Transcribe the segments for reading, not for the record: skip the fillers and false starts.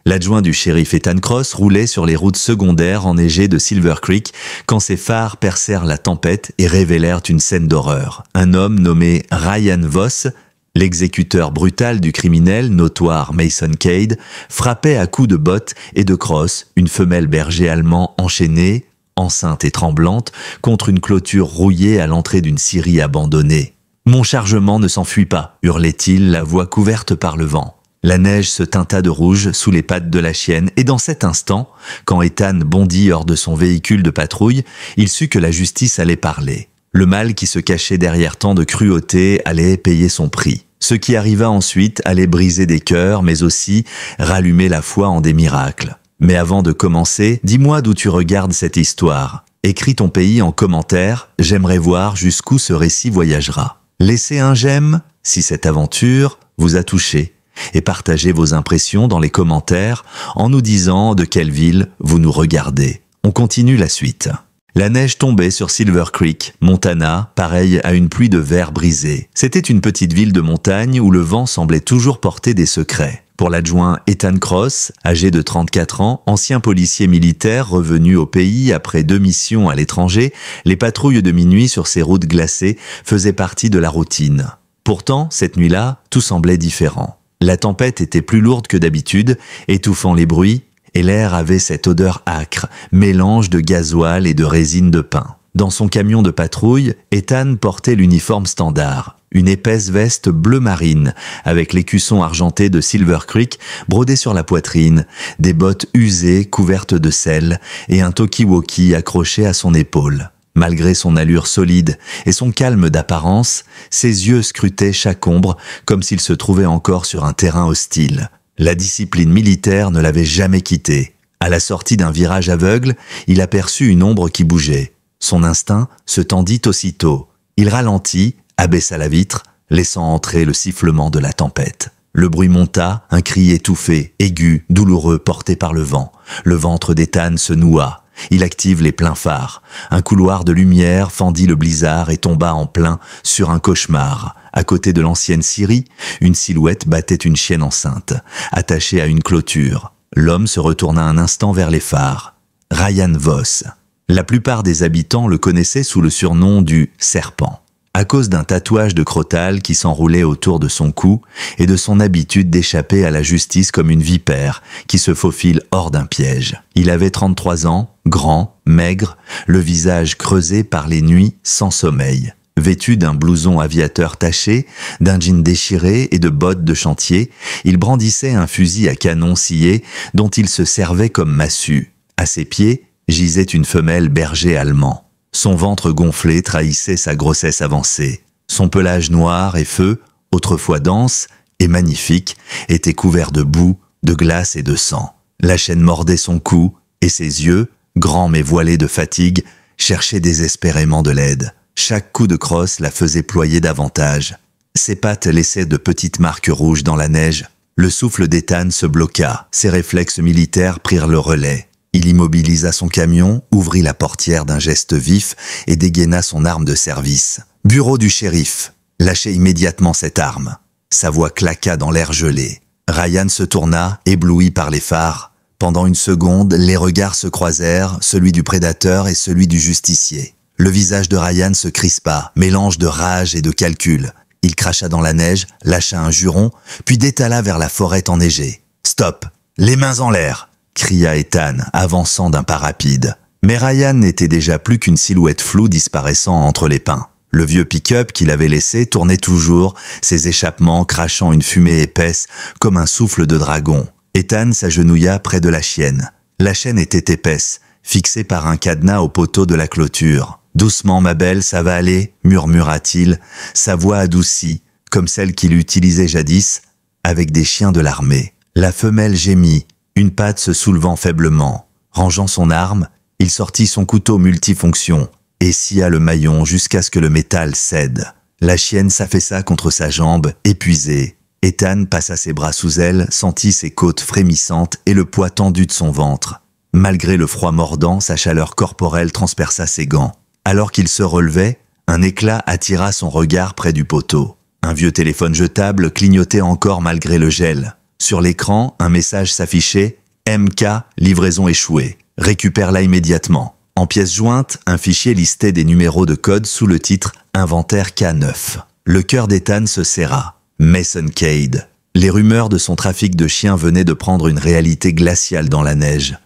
L'adjoint du shérif Ethan Cross roulait sur les routes secondaires enneigées de Silver Creek quand ses phares percèrent la tempête et révélèrent une scène d'horreur. Un homme nommé Ryan Voss, l'exécuteur brutal du criminel notoire Mason Cade, frappait à coups de bottes et de crosse une femelle berger allemand enchaînée, enceinte et tremblante, contre une clôture rouillée à l'entrée d'une scierie abandonnée. « Mon chargement ne s'enfuit pas !» hurlait-il, la voix couverte par le vent. La neige se teinta de rouge sous les pattes de la chienne et dans cet instant, quand Ethan bondit hors de son véhicule de patrouille, il sut que la justice allait parler. Le mal qui se cachait derrière tant de cruauté allait payer son prix. Ce qui arriva ensuite allait briser des cœurs, mais aussi rallumer la foi en des miracles. Mais avant de commencer, dis-moi d'où tu regardes cette histoire. Écris ton pays en commentaire, j'aimerais voir jusqu'où ce récit voyagera. Laissez un j'aime si cette aventure vous a touché. Et partagez vos impressions dans les commentaires en nous disant de quelle ville vous nous regardez. On continue la suite. La neige tombait sur Silver Creek, Montana, pareille à une pluie de verre brisé. C'était une petite ville de montagne où le vent semblait toujours porter des secrets. Pour l'adjoint Ethan Cross, âgé de 34 ans, ancien policier militaire revenu au pays après 2 missions à l'étranger, les patrouilles de minuit sur ces routes glacées faisaient partie de la routine. Pourtant, cette nuit-là, tout semblait différent. La tempête était plus lourde que d'habitude, étouffant les bruits, et l'air avait cette odeur âcre, mélange de gasoil et de résine de pin. Dans son camion de patrouille, Ethan portait l'uniforme standard, une épaisse veste bleu marine, avec l'écusson argenté de Silver Creek brodé sur la poitrine, des bottes usées couvertes de sel et un talkie-walkie accroché à son épaule. Malgré son allure solide et son calme d'apparence, ses yeux scrutaient chaque ombre comme s'il se trouvait encore sur un terrain hostile. La discipline militaire ne l'avait jamais quitté. À la sortie d'un virage aveugle, il aperçut une ombre qui bougeait. Son instinct se tendit aussitôt. Il ralentit, abaissa la vitre, laissant entrer le sifflement de la tempête. Le bruit monta, un cri étouffé, aigu, douloureux, porté par le vent. Le ventre d'Ethan se noua. Il active les pleins phares. Un couloir de lumière fendit le blizzard et tomba en plein sur un cauchemar. À côté de l'ancienne scierie, une silhouette battait une chienne enceinte, attachée à une clôture. L'homme se retourna un instant vers les phares. Ryan Voss. La plupart des habitants le connaissaient sous le surnom du « serpent ». À cause d'un tatouage de crotale qui s'enroulait autour de son cou et de son habitude d'échapper à la justice comme une vipère qui se faufile hors d'un piège. Il avait 33 ans, grand, maigre, le visage creusé par les nuits sans sommeil. Vêtu d'un blouson aviateur taché, d'un jean déchiré et de bottes de chantier, il brandissait un fusil à canon scié dont il se servait comme massue. À ses pieds gisait une femelle berger allemand. Son ventre gonflé trahissait sa grossesse avancée. Son pelage noir et feu, autrefois dense et magnifique, était couvert de boue, de glace et de sang. La chaîne mordait son cou et ses yeux, grands mais voilés de fatigue, cherchaient désespérément de l'aide. Chaque coup de crosse la faisait ployer davantage. Ses pattes laissaient de petites marques rouges dans la neige. Le souffle d'Ethan se bloqua. Ses réflexes militaires prirent le relais. Il immobilisa son camion, ouvrit la portière d'un geste vif et dégaina son arme de service. « Bureau du shérif !» Lâchez immédiatement cette arme. Sa voix claqua dans l'air gelé. Ryan se tourna, ébloui par les phares. Pendant une seconde, les regards se croisèrent, celui du prédateur et celui du justicier. Le visage de Ryan se crispa, mélange de rage et de calcul. Il cracha dans la neige, lâcha un juron, puis détala vers la forêt enneigée. « Stop! Les mains en l'air !» cria Ethan, avançant d'un pas rapide. Mais Ryan n'était déjà plus qu'une silhouette floue disparaissant entre les pins. Le vieux pick-up qu'il avait laissé tournait toujours, ses échappements crachant une fumée épaisse comme un souffle de dragon. Ethan s'agenouilla près de la chienne. La chaîne était épaisse, fixée par un cadenas au poteau de la clôture. « Doucement, ma belle, ça va aller » murmura-t-il, sa voix adoucie, comme celle qu'il utilisait jadis avec des chiens de l'armée. La femelle gémit, une patte se soulevant faiblement. Rangeant son arme, il sortit son couteau multifonction et scia le maillon jusqu'à ce que le métal cède. La chienne s'affaissa contre sa jambe, épuisée. Ethan passa ses bras sous elle, sentit ses côtes frémissantes et le poids tendu de son ventre. Malgré le froid mordant, sa chaleur corporelle transperça ses gants. Alors qu'il se relevait, un éclat attira son regard près du poteau. Un vieux téléphone jetable clignotait encore malgré le gel. Sur l'écran, un message s'affichait « MK, livraison échouée. Récupère-la immédiatement ». En pièce jointe, un fichier listait des numéros de code sous le titre « Inventaire K9 ». Le cœur d'Ethan se serra. Mason Cade. Les rumeurs de son trafic de chiens venaient de prendre une réalité glaciale dans la neige.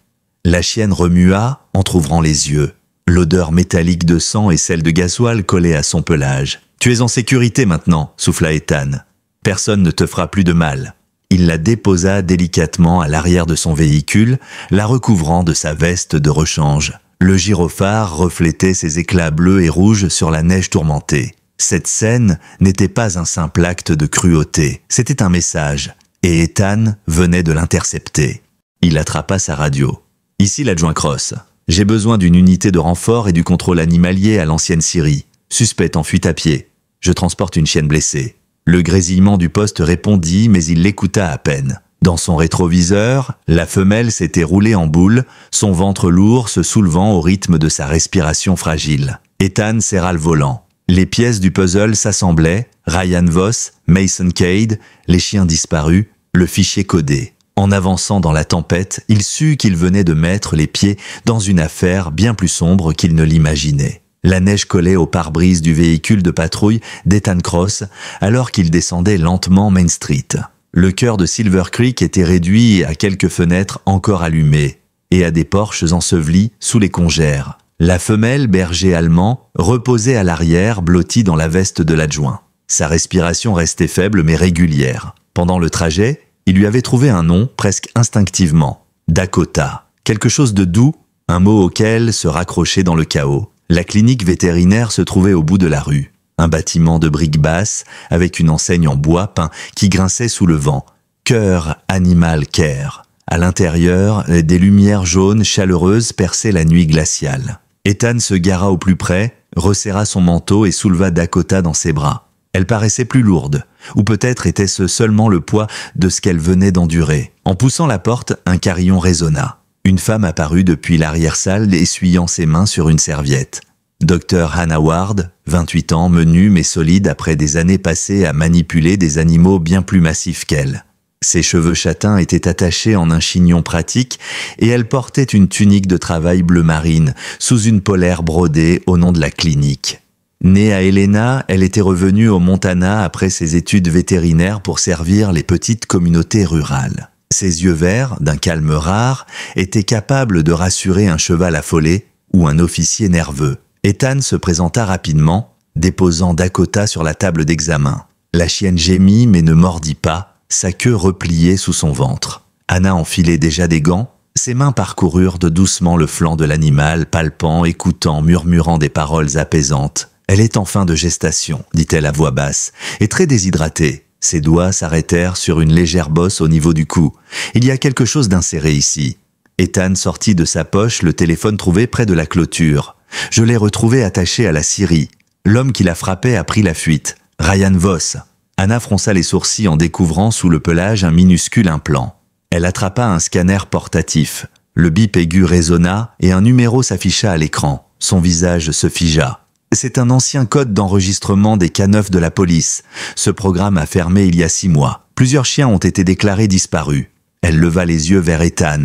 La chienne remua, entr'ouvrant les yeux. L'odeur métallique de sang et celle de gasoil collaient à son pelage. « Tu es en sécurité maintenant », souffla Ethan. « Personne ne te fera plus de mal. » Il la déposa délicatement à l'arrière de son véhicule, la recouvrant de sa veste de rechange. Le gyrophare reflétait ses éclats bleus et rouges sur la neige tourmentée. Cette scène n'était pas un simple acte de cruauté, c'était un message, et Ethan venait de l'intercepter. Il attrapa sa radio. « Ici l'adjoint Cross. J'ai besoin d'une unité de renfort et du contrôle animalier à l'ancienne Syrie. Suspect en fuite à pied. Je transporte une chienne blessée. » Le grésillement du poste répondit, mais il l'écouta à peine. Dans son rétroviseur, la femelle s'était roulée en boule, son ventre lourd se soulevant au rythme de sa respiration fragile. Ethan serra le volant. Les pièces du puzzle s'assemblaient, Ryan Voss, Mason Cade, les chiens disparus, le fichier codé. En avançant dans la tempête, il sut qu'il venait de mettre les pieds dans une affaire bien plus sombre qu'il ne l'imaginait. La neige collait au pare-brise du véhicule de patrouille d'Ethan Cross alors qu'il descendait lentement Main Street. Le cœur de Silver Creek était réduit à quelques fenêtres encore allumées et à des porches ensevelies sous les congères. La femelle, berger allemand, reposait à l'arrière, blottie dans la veste de l'adjoint. Sa respiration restait faible mais régulière. Pendant le trajet, il lui avait trouvé un nom presque instinctivement. Dakota. Quelque chose de doux, un mot auquel se raccrocher dans le chaos. La clinique vétérinaire se trouvait au bout de la rue. Un bâtiment de briques basses avec une enseigne en bois peint qui grinçait sous le vent. Cœur Animal Care. À l'intérieur, des lumières jaunes chaleureuses perçaient la nuit glaciale. Ethan se gara au plus près, resserra son manteau et souleva Dakota dans ses bras. Elle paraissait plus lourde, ou peut-être était-ce seulement le poids de ce qu'elle venait d'endurer. En poussant la porte, un carillon résonna. Une femme apparut depuis l'arrière-salle, essuyant ses mains sur une serviette. Dr Hannah Ward, 28 ans, menue mais solide après des années passées à manipuler des animaux bien plus massifs qu'elle. Ses cheveux châtains étaient attachés en un chignon pratique et elle portait une tunique de travail bleu marine sous une polaire brodée au nom de la clinique. Née à Helena, elle était revenue au Montana après ses études vétérinaires pour servir les petites communautés rurales. Ses yeux verts, d'un calme rare, étaient capables de rassurer un cheval affolé ou un officier nerveux. Ethan se présenta rapidement, déposant Dakota sur la table d'examen. La chienne gémit mais ne mordit pas, sa queue repliée sous son ventre. Hannah enfilait déjà des gants, ses mains parcoururent de doucement le flanc de l'animal, palpant, écoutant, murmurant des paroles apaisantes. « Elle est en fin de gestation », dit-elle à voix basse, et très déshydratée. Ses doigts s'arrêtèrent sur une légère bosse au niveau du cou. « Il y a quelque chose d'inséré ici. » Ethan sortit de sa poche le téléphone trouvé près de la clôture. « Je l'ai retrouvé attaché à la scierie. L'homme qui la frappait a pris la fuite. Ryan Voss. » Hannah fronça les sourcils en découvrant sous le pelage un minuscule implant. Elle attrapa un scanner portatif. Le bip aigu résonna et un numéro s'afficha à l'écran. Son visage se figea. C'est un ancien code d'enregistrement des K9 de la police. Ce programme a fermé il y a 6 mois. Plusieurs chiens ont été déclarés disparus. Elle leva les yeux vers Ethan.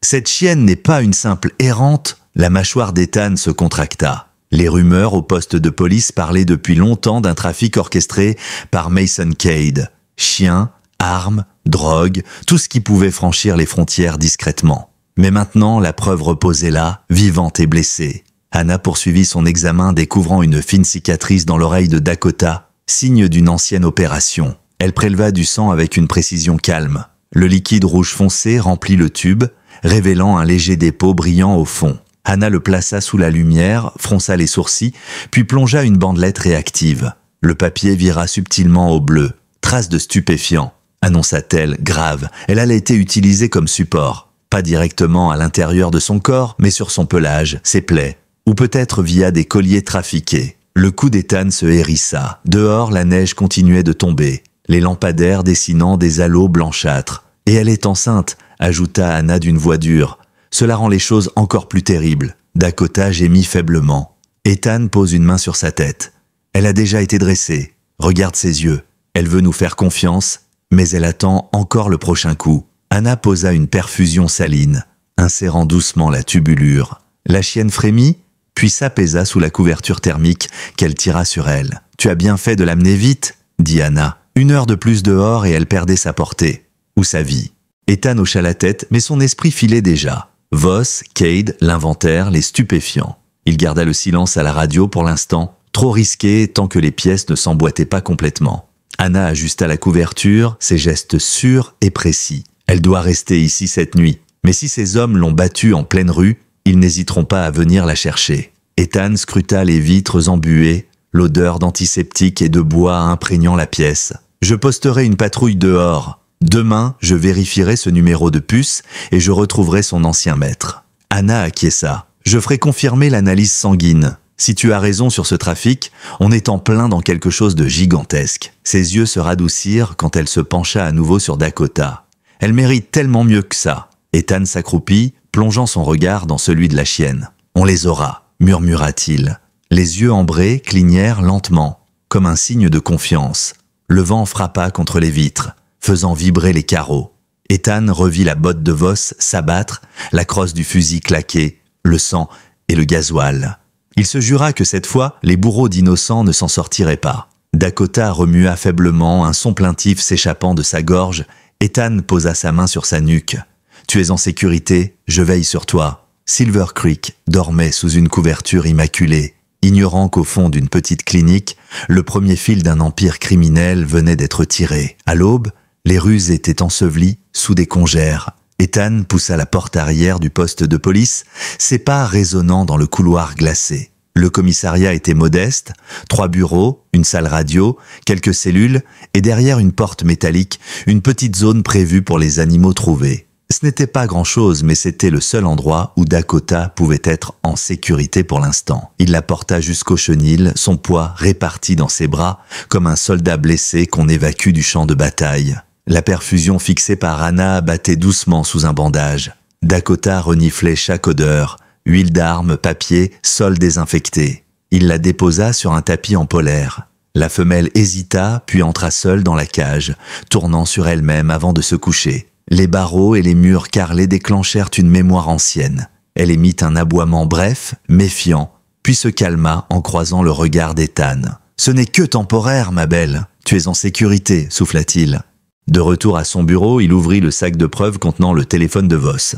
Cette chienne n'est pas une simple errante. La mâchoire d'Ethan se contracta. Les rumeurs au poste de police parlaient depuis longtemps d'un trafic orchestré par Mason Cade. Chiens, armes, drogue, tout ce qui pouvait franchir les frontières discrètement. Mais maintenant, la preuve reposait là, vivante et blessée. Hannah poursuivit son examen, découvrant une fine cicatrice dans l'oreille de Dakota, signe d'une ancienne opération. Elle préleva du sang avec une précision calme. Le liquide rouge foncé remplit le tube, révélant un léger dépôt brillant au fond. Hannah le plaça sous la lumière, fronça les sourcils, puis plongea une bandelette réactive. Le papier vira subtilement au bleu. Trace de stupéfiant, annonça-t-elle, grave. Elle allait été utilisée comme support. Pas directement à l'intérieur de son corps, mais sur son pelage, ses plaies. Ou peut-être via des colliers trafiqués. Le cou d'Ethan se hérissa. Dehors, la neige continuait de tomber, les lampadaires dessinant des halos blanchâtres. « Et elle est enceinte », ajouta Hannah d'une voix dure. Cela rend les choses encore plus terribles. Dakota gémit faiblement. Ethan pose une main sur sa tête. Elle a déjà été dressée. Regarde ses yeux. Elle veut nous faire confiance, Mais elle attend encore le prochain coup. Anna posa une perfusion saline, insérant doucement la tubulure. La chienne frémit, puis s'apaisa sous la couverture thermique qu'elle tira sur elle. « Tu as bien fait de l'amener vite », dit Anna. 1 heure de plus dehors et elle perdait sa portée, ou sa vie. Ethan hocha la tête, mais son esprit filait déjà. Voss, Cade, l'inventaire, les stupéfiants. Il garda le silence à la radio pour l'instant, trop risqué tant que les pièces ne s'emboîtaient pas complètement. Anna ajusta la couverture, ses gestes sûrs et précis. Elle doit rester ici cette nuit, mais si ces hommes l'ont battue en pleine rue, ils n'hésiteront pas à venir la chercher. Ethan scruta les vitres embuées, l'odeur d'antiseptique et de bois imprégnant la pièce. « Je posterai une patrouille dehors. Demain, je vérifierai ce numéro de puce et je retrouverai son ancien maître. » Anna acquiesça. « Je ferai confirmer l'analyse sanguine. Si tu as raison sur ce trafic, on est en plein dans quelque chose de gigantesque. » Ses yeux se radoucirent quand elle se pencha à nouveau sur Dakota. « Elle mérite tellement mieux que ça. » Ethan s'accroupit, plongeant son regard dans celui de la chienne. « On les aura, » murmura-t-il. Les yeux ambrés clignèrent lentement, comme un signe de confiance. Le vent frappa contre les vitres, faisant vibrer les carreaux. Ethan revit la botte de Voss s'abattre, la crosse du fusil claquer, le sang et le gasoil. Il se jura que cette fois, les bourreaux d'innocents ne s'en sortiraient pas. Dakota remua faiblement, un son plaintif s'échappant de sa gorge. Ethan posa sa main sur sa nuque. « Tu es en sécurité, je veille sur toi. » Silver Creek dormait sous une couverture immaculée, ignorant qu'au fond d'une petite clinique, le premier fil d'un empire criminel venait d'être tiré. À l'aube, les rues étaient ensevelies sous des congères. Ethan poussa la porte arrière du poste de police, ses pas résonnant dans le couloir glacé. Le commissariat était modeste, 3 bureaux, une salle radio, quelques cellules, et derrière une porte métallique, une petite zone prévue pour les animaux trouvés. Ce n'était pas grand-chose, mais c'était le seul endroit où Dakota pouvait être en sécurité pour l'instant. Il la porta jusqu'au chenil, son poids réparti dans ses bras, comme un soldat blessé qu'on évacue du champ de bataille. La perfusion fixée par Anna battait doucement sous un bandage. Dakota reniflait chaque odeur, huile d'arme, papier, sol désinfecté. Il la déposa sur un tapis en polaire. La femelle hésita, puis entra seule dans la cage, tournant sur elle-même avant de se coucher. Les barreaux et les murs carrelés déclenchèrent une mémoire ancienne. Elle émit un aboiement bref, méfiant, puis se calma en croisant le regard d'Ethan. « Ce n'est que temporaire, ma belle. Tu es en sécurité, souffla-t-il. » De retour à son bureau, il ouvrit le sac de preuves contenant le téléphone de Voss.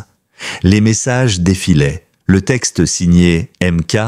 Les messages défilaient. Le texte signé MK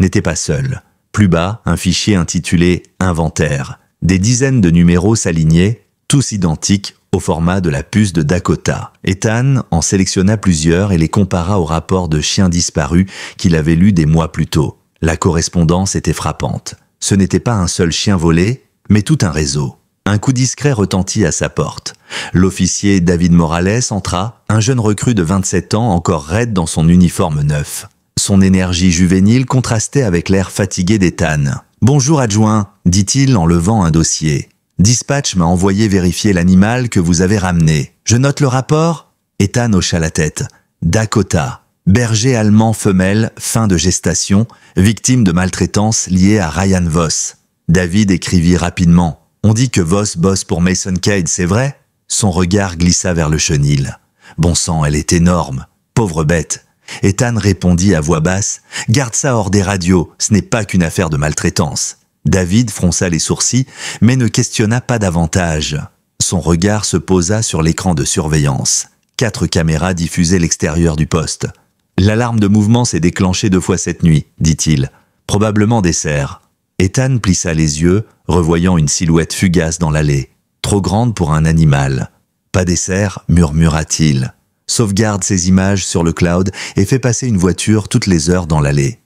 n'était pas seul. Plus bas, un fichier intitulé « Inventaire ». Des dizaines de numéros s'alignaient, tous identiques, au format de la puce de Dakota. Ethan en sélectionna plusieurs et les compara au rapport de chien disparu qu'il avait lu des mois plus tôt. La correspondance était frappante. Ce n'était pas un seul chien volé, mais tout un réseau. Un coup discret retentit à sa porte. L'officier David Morales entra, un jeune recrue de 27 ans encore raide dans son uniforme neuf. Son énergie juvénile contrastait avec l'air fatigué d'Ethan. « Bonjour adjoint », dit-il en levant un dossier. « Dispatch m'a envoyé vérifier l'animal que vous avez ramené. Je note le rapport ?» Ethan hocha la tête. « Dakota, berger allemand femelle, fin de gestation, victime de maltraitance liée à Ryan Voss. » David écrivit rapidement. « On dit que Voss bosse pour Mason Cade, c'est vrai ?» Son regard glissa vers le chenil. « Bon sang, elle est énorme. Pauvre bête. » Ethan répondit à voix basse. « Garde ça hors des radios, ce n'est pas qu'une affaire de maltraitance. » David fronça les sourcils, mais ne questionna pas davantage. Son regard se posa sur l'écran de surveillance. 4 caméras diffusaient l'extérieur du poste. « L'alarme de mouvement s'est déclenchée 2 fois cette nuit, dit-il. Probablement des cerfs. » Ethan plissa les yeux, revoyant une silhouette fugace dans l'allée. Trop grande pour un animal. « Pas des cerfs, murmura-t-il. Sauvegarde ces images sur le cloud et fais passer une voiture toutes les heures dans l'allée. »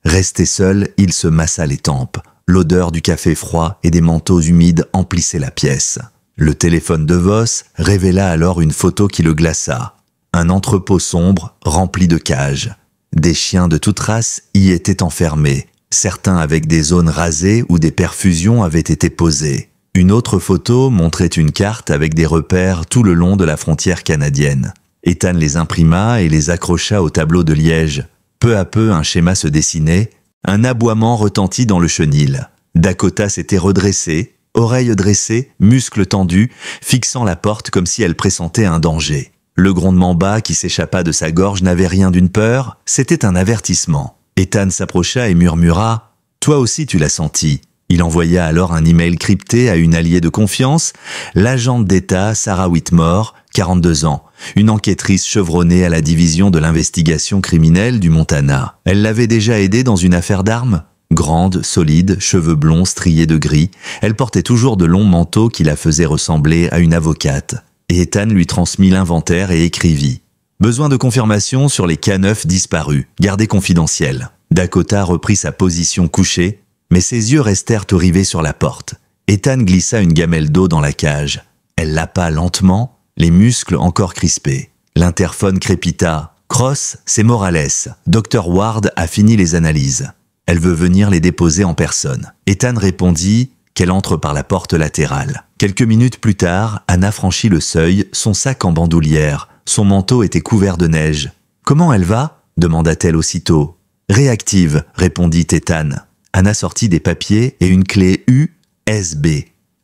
Resté seul, il se massa les tempes. L'odeur du café froid et des manteaux humides emplissait la pièce. Le téléphone de Voss révéla alors une photo qui le glaça. Un entrepôt sombre, rempli de cages. Des chiens de toute race y étaient enfermés, certains avec des zones rasées où des perfusions avaient été posées. Une autre photo montrait une carte avec des repères tout le long de la frontière canadienne. Ethan les imprima et les accrocha au tableau de liège. Peu à peu, un schéma se dessinait. Un aboiement retentit dans le chenil. Dakota s'était redressée, oreilles dressées, muscles tendus, fixant la porte comme si elle pressentait un danger. Le grondement bas qui s'échappa de sa gorge n'avait rien d'une peur, c'était un avertissement. Ethan s'approcha et murmura « Toi aussi tu l'as senti ». Il envoya alors un email crypté à une alliée de confiance, l'agente d'État Sarah Whitmore, 42 ans, une enquêtrice chevronnée à la division de l'investigation criminelle du Montana. Elle l'avait déjà aidée dans une affaire d'armes. Grande, solide, cheveux blonds striés de gris, elle portait toujours de longs manteaux qui la faisaient ressembler à une avocate. Et Ethan lui transmit l'inventaire et écrivit « Besoin de confirmation sur les K9 disparus, gardés confidentiels ». Dakota reprit sa position couchée, mais ses yeux restèrent rivés sur la porte. Ethan glissa une gamelle d'eau dans la cage. Elle lapa lentement, les muscles encore crispés. L'interphone crépita. « Cross, c'est Morales. Dr. Ward a fini les analyses. Elle veut venir les déposer en personne. » Ethan répondit qu'elle entre par la porte latérale. Quelques minutes plus tard, Anna franchit le seuil, son sac en bandoulière. Son manteau était couvert de neige. « Comment elle va ?» demanda-t-elle aussitôt. « Réactive », répondit Ethan. Anna sortit des papiers et une clé USB.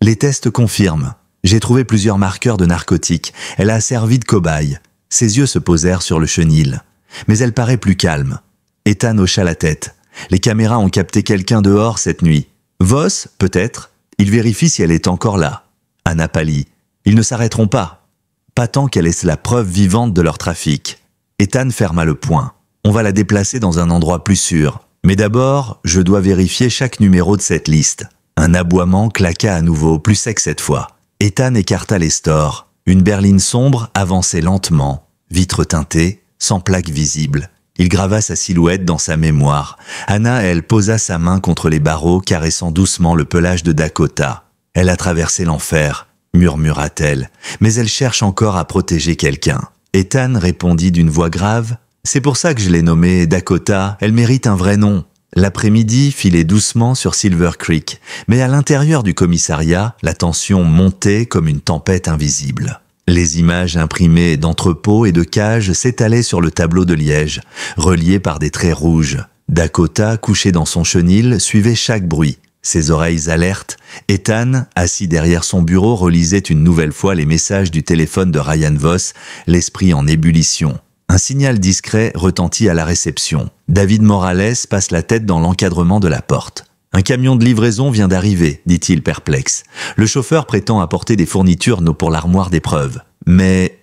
Les tests confirment. J'ai trouvé plusieurs marqueurs de narcotiques. Elle a servi de cobaye. Ses yeux se posèrent sur le chenil. Mais elle paraît plus calme. Ethan hocha la tête. Les caméras ont capté quelqu'un dehors cette nuit. Voss, peut-être. Il vérifie si elle est encore là. Anna pâlit. Ils ne s'arrêteront pas. Pas tant qu'elle est la preuve vivante de leur trafic. Ethan ferma le poing. On va la déplacer dans un endroit plus sûr. Mais d'abord, je dois vérifier chaque numéro de cette liste. Un aboiement claqua à nouveau, plus sec cette fois. Ethan écarta les stores. Une berline sombre avançait lentement, vitre teintée, sans plaque visible. Il grava sa silhouette dans sa mémoire. Anna, elle, posa sa main contre les barreaux, caressant doucement le pelage de Dakota. Elle a traversé l'enfer, murmura-t-elle, mais elle cherche encore à protéger quelqu'un. Ethan répondit d'une voix grave. C'est pour ça que je l'ai nommée Dakota, elle mérite un vrai nom. L'après-midi filait doucement sur Silver Creek, mais à l'intérieur du commissariat, la tension montait comme une tempête invisible. Les images imprimées d'entrepôts et de cages s'étalaient sur le tableau de liège, reliées par des traits rouges. Dakota, couché dans son chenil, suivait chaque bruit. Ses oreilles alertes, Ethan, assis derrière son bureau, relisait une nouvelle fois les messages du téléphone de Ryan Voss, l'esprit en ébullition. Un signal discret retentit à la réception. David Morales passe la tête dans l'encadrement de la porte. « Un camion de livraison vient d'arriver, dit-il perplexe. Le chauffeur prétend apporter des fournitures pour l'armoire d'épreuves. Mais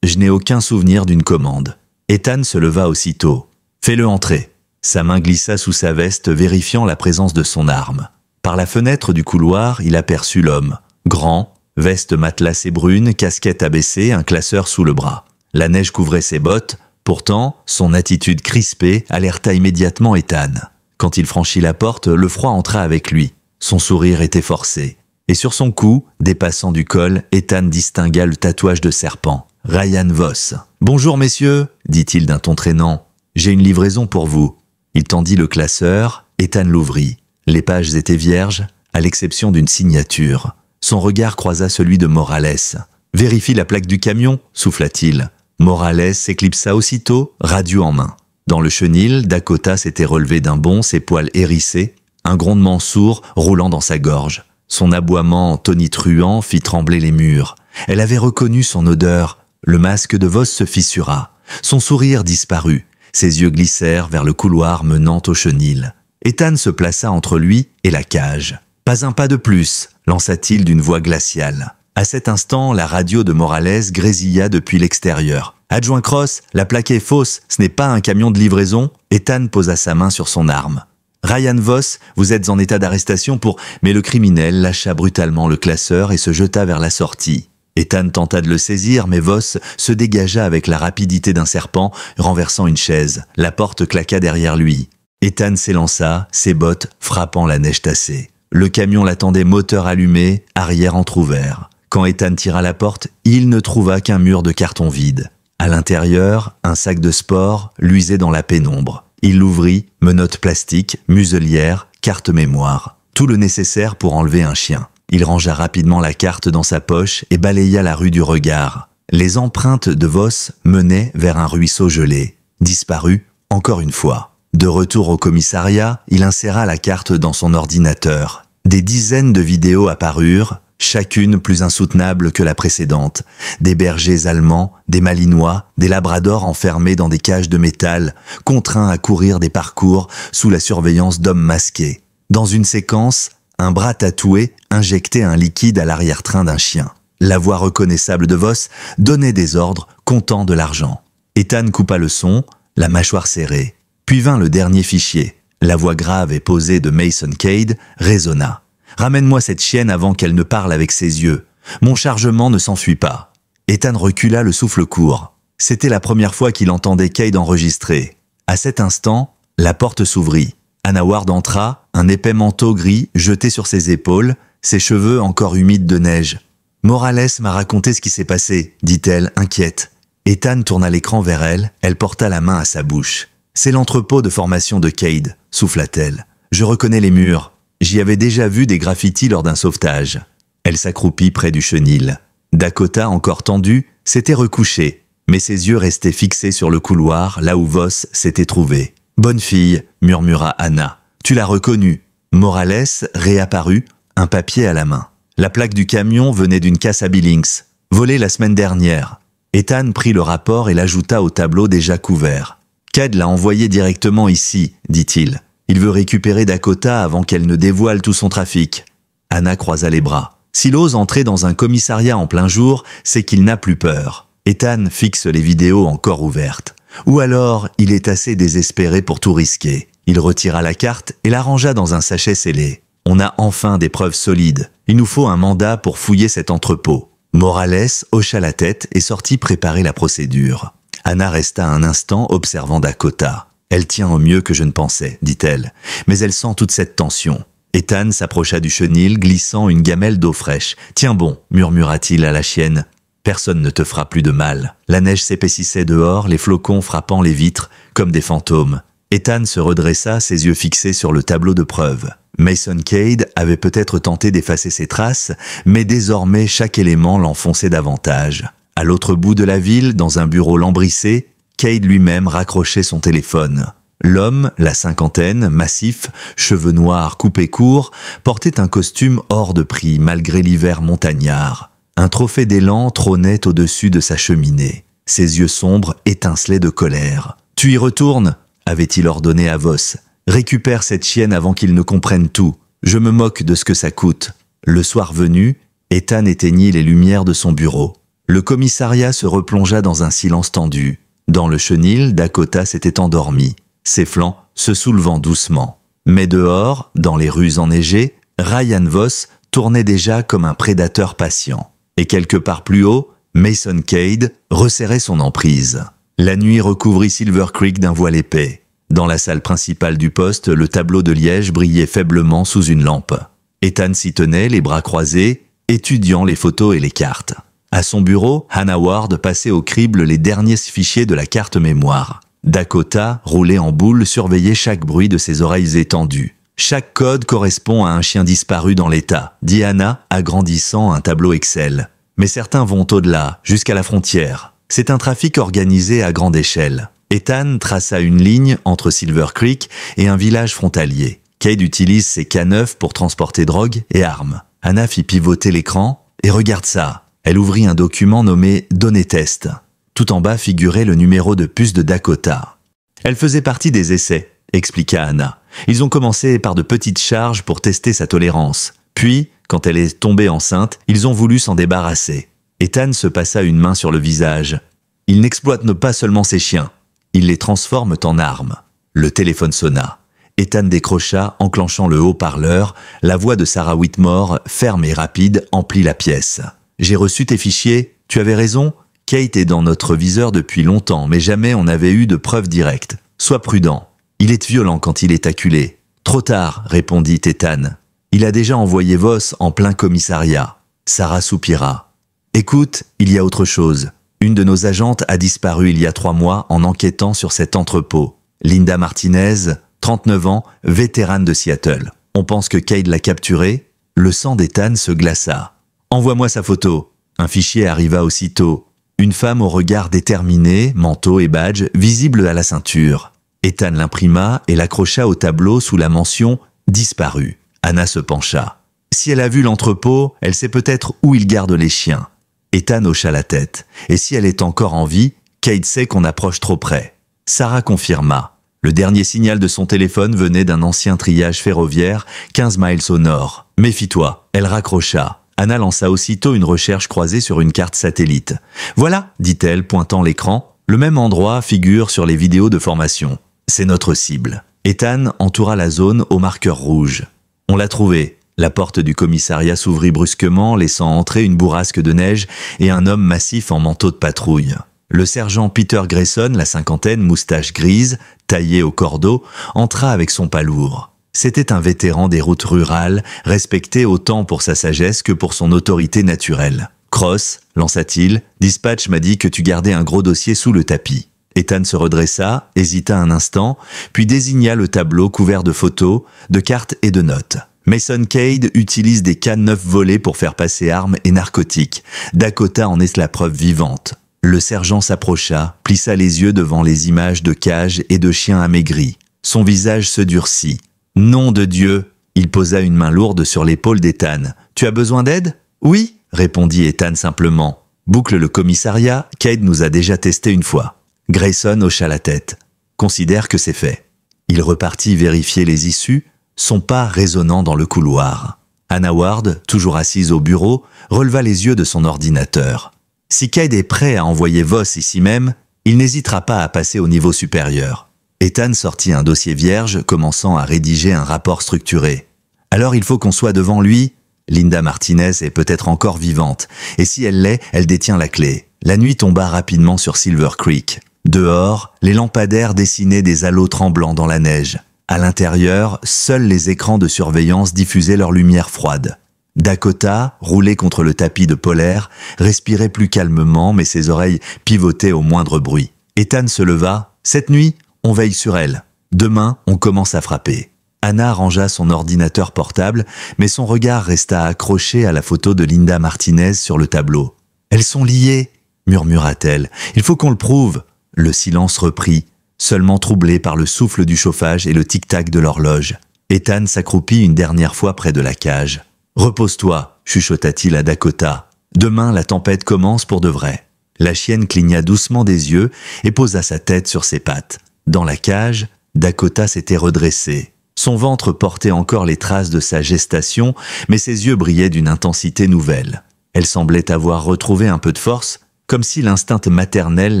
je n'ai aucun souvenir d'une commande. » Ethan se leva aussitôt. « Fais-le entrer. » Sa main glissa sous sa veste, vérifiant la présence de son arme. Par la fenêtre du couloir, il aperçut l'homme. Grand, veste matelassée brune, casquette abaissée, un classeur sous le bras. La neige couvrait ses bottes, pourtant, son attitude crispée alerta immédiatement Ethan. Quand il franchit la porte, le froid entra avec lui. Son sourire était forcé. Et sur son cou, dépassant du col, Ethan distingua le tatouage de serpent. Ryan Voss. « Bonjour messieurs, dit-il d'un ton traînant. J'ai une livraison pour vous. » Il tendit le classeur, Ethan l'ouvrit. Les pages étaient vierges, à l'exception d'une signature. Son regard croisa celui de Morales. « Vérifie la plaque du camion, souffla-t-il. Morales s'éclipsa aussitôt, radio en main. Dans le chenil, Dakota s'était relevé d'un bond, ses poils hérissés, un grondement sourd roulant dans sa gorge. Son aboiement tonitruant fit trembler les murs. Elle avait reconnu son odeur. Le masque de Voss se fissura. Son sourire disparut. Ses yeux glissèrent vers le couloir menant au chenil. Ethan se plaça entre lui et la cage. « Pas un pas de plus !» lança-t-il d'une voix glaciale. À cet instant, la radio de Morales grésilla depuis l'extérieur. « Adjoint Cross, la plaque est fausse, ce n'est pas un camion de livraison ?» Ethan posa sa main sur son arme. « Ryan Voss, vous êtes en état d'arrestation pour... » Mais le criminel lâcha brutalement le classeur et se jeta vers la sortie. Ethan tenta de le saisir, mais Voss se dégagea avec la rapidité d'un serpent, renversant une chaise. La porte claqua derrière lui. Ethan s'élança, ses bottes frappant la neige tassée. Le camion l'attendait moteur allumé, arrière entrouvert. Quand Ethan tira la porte, il ne trouva qu'un mur de carton vide. À l'intérieur, un sac de sport luisait dans la pénombre. Il l'ouvrit, menottes plastiques, muselière, carte mémoire. Tout le nécessaire pour enlever un chien. Il rangea rapidement la carte dans sa poche et balaya la rue du regard. Les empreintes de Voss menaient vers un ruisseau gelé. Disparu, encore une fois. De retour au commissariat, il inséra la carte dans son ordinateur. Des dizaines de vidéos apparurent, chacune plus insoutenable que la précédente. Des bergers allemands, des malinois, des labradors enfermés dans des cages de métal, contraints à courir des parcours sous la surveillance d'hommes masqués. Dans une séquence, un bras tatoué injectait un liquide à l'arrière-train d'un chien. La voix reconnaissable de Voss donnait des ordres, comptant de l'argent. Ethan coupa le son, la mâchoire serrée. Puis vint le dernier fichier. La voix grave et posée de Mason Cade résonna. « Ramène-moi cette chienne avant qu'elle ne parle avec ses yeux. Mon chargement ne s'enfuit pas. » Ethan recula le souffle court. C'était la première fois qu'il entendait Cade enregistrer. À cet instant, la porte s'ouvrit. Hannah Ward entra, un épais manteau gris jeté sur ses épaules, ses cheveux encore humides de neige. « Morales m'a raconté ce qui s'est passé, » dit-elle, inquiète. Ethan tourna l'écran vers elle, elle porta la main à sa bouche. « C'est l'entrepôt de formation de Cade, » souffla-t-elle. « Je reconnais les murs. J'y avais déjà vu des graffitis lors d'un sauvetage. » Elle s'accroupit près du chenil. Dakota, encore tendue, s'était recouchée, mais ses yeux restaient fixés sur le couloir, là où Voss s'était trouvé. « Bonne fille, » murmura Hannah. « Tu l'as reconnue. » Morales réapparut, un papier à la main. La plaque du camion venait d'une casse à Billings, volée la semaine dernière. Ethan prit le rapport et l'ajouta au tableau déjà couvert. « Cade l'a envoyé directement ici, » dit-il. « Il veut récupérer Dakota avant qu'elle ne dévoile tout son trafic. » Hannah croisa les bras. S'il ose entrer dans un commissariat en plein jour, c'est qu'il n'a plus peur. Ethan fixe les vidéos encore ouvertes. Ou alors, il est assez désespéré pour tout risquer. Il retira la carte et la rangea dans un sachet scellé. On a enfin des preuves solides. Il nous faut un mandat pour fouiller cet entrepôt. Morales hocha la tête et sortit préparer la procédure. Hannah resta un instant observant Dakota. « Elle tient au mieux que je ne pensais, » dit-elle. « Mais elle sent toute cette tension. » Ethan s'approcha du chenil, glissant une gamelle d'eau fraîche. « Tiens bon, » murmura-t-il à la chienne. « Personne ne te fera plus de mal. » La neige s'épaississait dehors, les flocons frappant les vitres comme des fantômes. Ethan se redressa, ses yeux fixés sur le tableau de preuves. Mason Cade avait peut-être tenté d'effacer ses traces, mais désormais chaque élément l'enfonçait davantage. À l'autre bout de la ville, dans un bureau lambrissé, Cade lui-même raccrochait son téléphone. L'homme, la cinquantaine, massif, cheveux noirs coupés courts, portait un costume hors de prix malgré l'hiver montagnard. Un trophée d'élan trônait au-dessus de sa cheminée. Ses yeux sombres étincelaient de colère. « Tu y retournes ?» avait-il ordonné à Voss. « Récupère cette chienne avant qu'il ne comprenne tout. Je me moque de ce que ça coûte. » Le soir venu, Ethan éteignit les lumières de son bureau. Le commissariat se replongea dans un silence tendu. Dans le chenil, Dakota s'était endormie, ses flancs se soulevant doucement. Mais dehors, dans les rues enneigées, Ryan Voss tournait déjà comme un prédateur patient. Et quelque part plus haut, Mason Cade resserrait son emprise. La nuit recouvrit Silver Creek d'un voile épais. Dans la salle principale du poste, le tableau de liège brillait faiblement sous une lampe. Ethan s'y tenait, les bras croisés, étudiant les photos et les cartes. À son bureau, Hannah Ward passait au crible les derniers fichiers de la carte mémoire. Dakota, roulée en boule, surveillait chaque bruit de ses oreilles étendues. Chaque code correspond à un chien disparu dans l'État, dit Hannah, agrandissant un tableau Excel. Mais certains vont au-delà, jusqu'à la frontière. C'est un trafic organisé à grande échelle. Ethan traça une ligne entre Silver Creek et un village frontalier. Cade utilise ses K9 pour transporter drogue et armes. Hannah fit pivoter l'écran et regarde ça. Elle ouvrit un document nommé « Données test ». Tout en bas figurait le numéro de puce de Dakota. Elle faisait partie des essais, expliqua Hannah. Ils ont commencé par de petites charges pour tester sa tolérance. Puis, quand elle est tombée enceinte, ils ont voulu s'en débarrasser. Ethan se passa une main sur le visage. Ils n'exploitent pas seulement ses chiens. Ils les transforment en armes. Le téléphone sonna. Ethan décrocha, enclenchant le haut-parleur. La voix de Sarah Whitmore, ferme et rapide, emplit la pièce. « J'ai reçu tes fichiers. Tu avais raison. Kate est dans notre viseur depuis longtemps, mais jamais on n'avait eu de preuves directes. Sois prudent. Il est violent quand il est acculé. » « Trop tard, » répondit Ethan. « Il a déjà envoyé Voss en plein commissariat. » Sarah soupira. « Écoute, il y a autre chose. Une de nos agentes a disparu il y a 3 mois en enquêtant sur cet entrepôt. Linda Martinez, 39 ans, vétérane de Seattle. On pense que Cade l'a capturée. » Le sang d'Ethan se glaça. « Envoie-moi sa photo. » Un fichier arriva aussitôt. Une femme au regard déterminé, manteau et badge, visible à la ceinture. Ethan l'imprima et l'accrocha au tableau sous la mention « Disparu ». Anna se pencha. Si elle a vu l'entrepôt, elle sait peut-être où il garde les chiens. Ethan hocha la tête. Et si elle est encore en vie, Cade sait qu'on approche trop près. Sarah confirma. Le dernier signal de son téléphone venait d'un ancien triage ferroviaire, 15 miles au nord. Méfie-toi, elle raccrocha. Anna lança aussitôt une recherche croisée sur une carte satellite. Voilà, dit-elle, pointant l'écran. Le même endroit figure sur les vidéos de formation. C'est notre cible. Ethan entoura la zone au marqueur rouge. On l'a trouvé. La porte du commissariat s'ouvrit brusquement, laissant entrer une bourrasque de neige et un homme massif en manteau de patrouille. Le sergent Peter Grayson, la cinquantaine, moustache grise, taillée au cordeau, entra avec son pas lourd. C'était un vétéran des routes rurales, respecté autant pour sa sagesse que pour son autorité naturelle. « Cross », lança-t-il, « Dispatch m'a dit que tu gardais un gros dossier sous le tapis. » Ethan se redressa, hésita un instant, puis désigna le tableau couvert de photos, de cartes et de notes. Mason Cade utilise des K9 volés pour faire passer armes et narcotiques. Dakota en est la preuve vivante. Le sergent s'approcha, plissa les yeux devant les images de cages et de chiens amaigris. Son visage se durcit. « Nom de Dieu !» Il posa une main lourde sur l'épaule d'Ethan. « Tu as besoin d'aide ?»« Oui !» répondit Ethan simplement. « Boucle le commissariat, Cade nous a déjà testé une fois. » Grayson hocha la tête. « Considère que c'est fait. » Il repartit vérifier les issues, son pas résonnant dans le couloir. Anna Ward, toujours assise au bureau, releva les yeux de son ordinateur. Si Cade est prêt à envoyer Voss ici même, il n'hésitera pas à passer au niveau supérieur. Ethan sortit un dossier vierge, commençant à rédiger un rapport structuré. Alors il faut qu'on soit devant lui. Linda Martinez est peut-être encore vivante, et si elle l'est, elle détient la clé. La nuit tomba rapidement sur Silver Creek. Dehors, les lampadaires dessinaient des halos tremblants dans la neige. À l'intérieur, seuls les écrans de surveillance diffusaient leur lumière froide. Dakota, roulée contre le tapis de polaire, respirait plus calmement, mais ses oreilles pivotaient au moindre bruit. Ethan se leva. « Cette nuit, on veille sur elle. Demain, on commence à frapper. » Anna rangea son ordinateur portable, mais son regard resta accroché à la photo de Linda Martinez sur le tableau. « Elles sont liées, » murmura-t-elle. « Il faut qu'on le prouve. » Le silence reprit, seulement troublé par le souffle du chauffage et le tic-tac de l'horloge. Ethan s'accroupit une dernière fois près de la cage. « Repose-toi, chuchota-t-il à Dakota. Demain, la tempête commence pour de vrai. » La chienne cligna doucement des yeux et posa sa tête sur ses pattes. Dans la cage, Dakota s'était redressée. Son ventre portait encore les traces de sa gestation, mais ses yeux brillaient d'une intensité nouvelle. Elle semblait avoir retrouvé un peu de force, comme si l'instinct maternel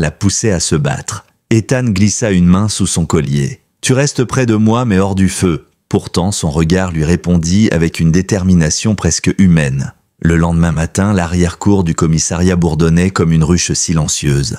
la poussait à se battre. Ethan glissa une main sous son collier. « Tu restes près de moi, mais hors du feu. » Pourtant, son regard lui répondit avec une détermination presque humaine. Le lendemain matin, l'arrière-cour du commissariat bourdonnait comme une ruche silencieuse.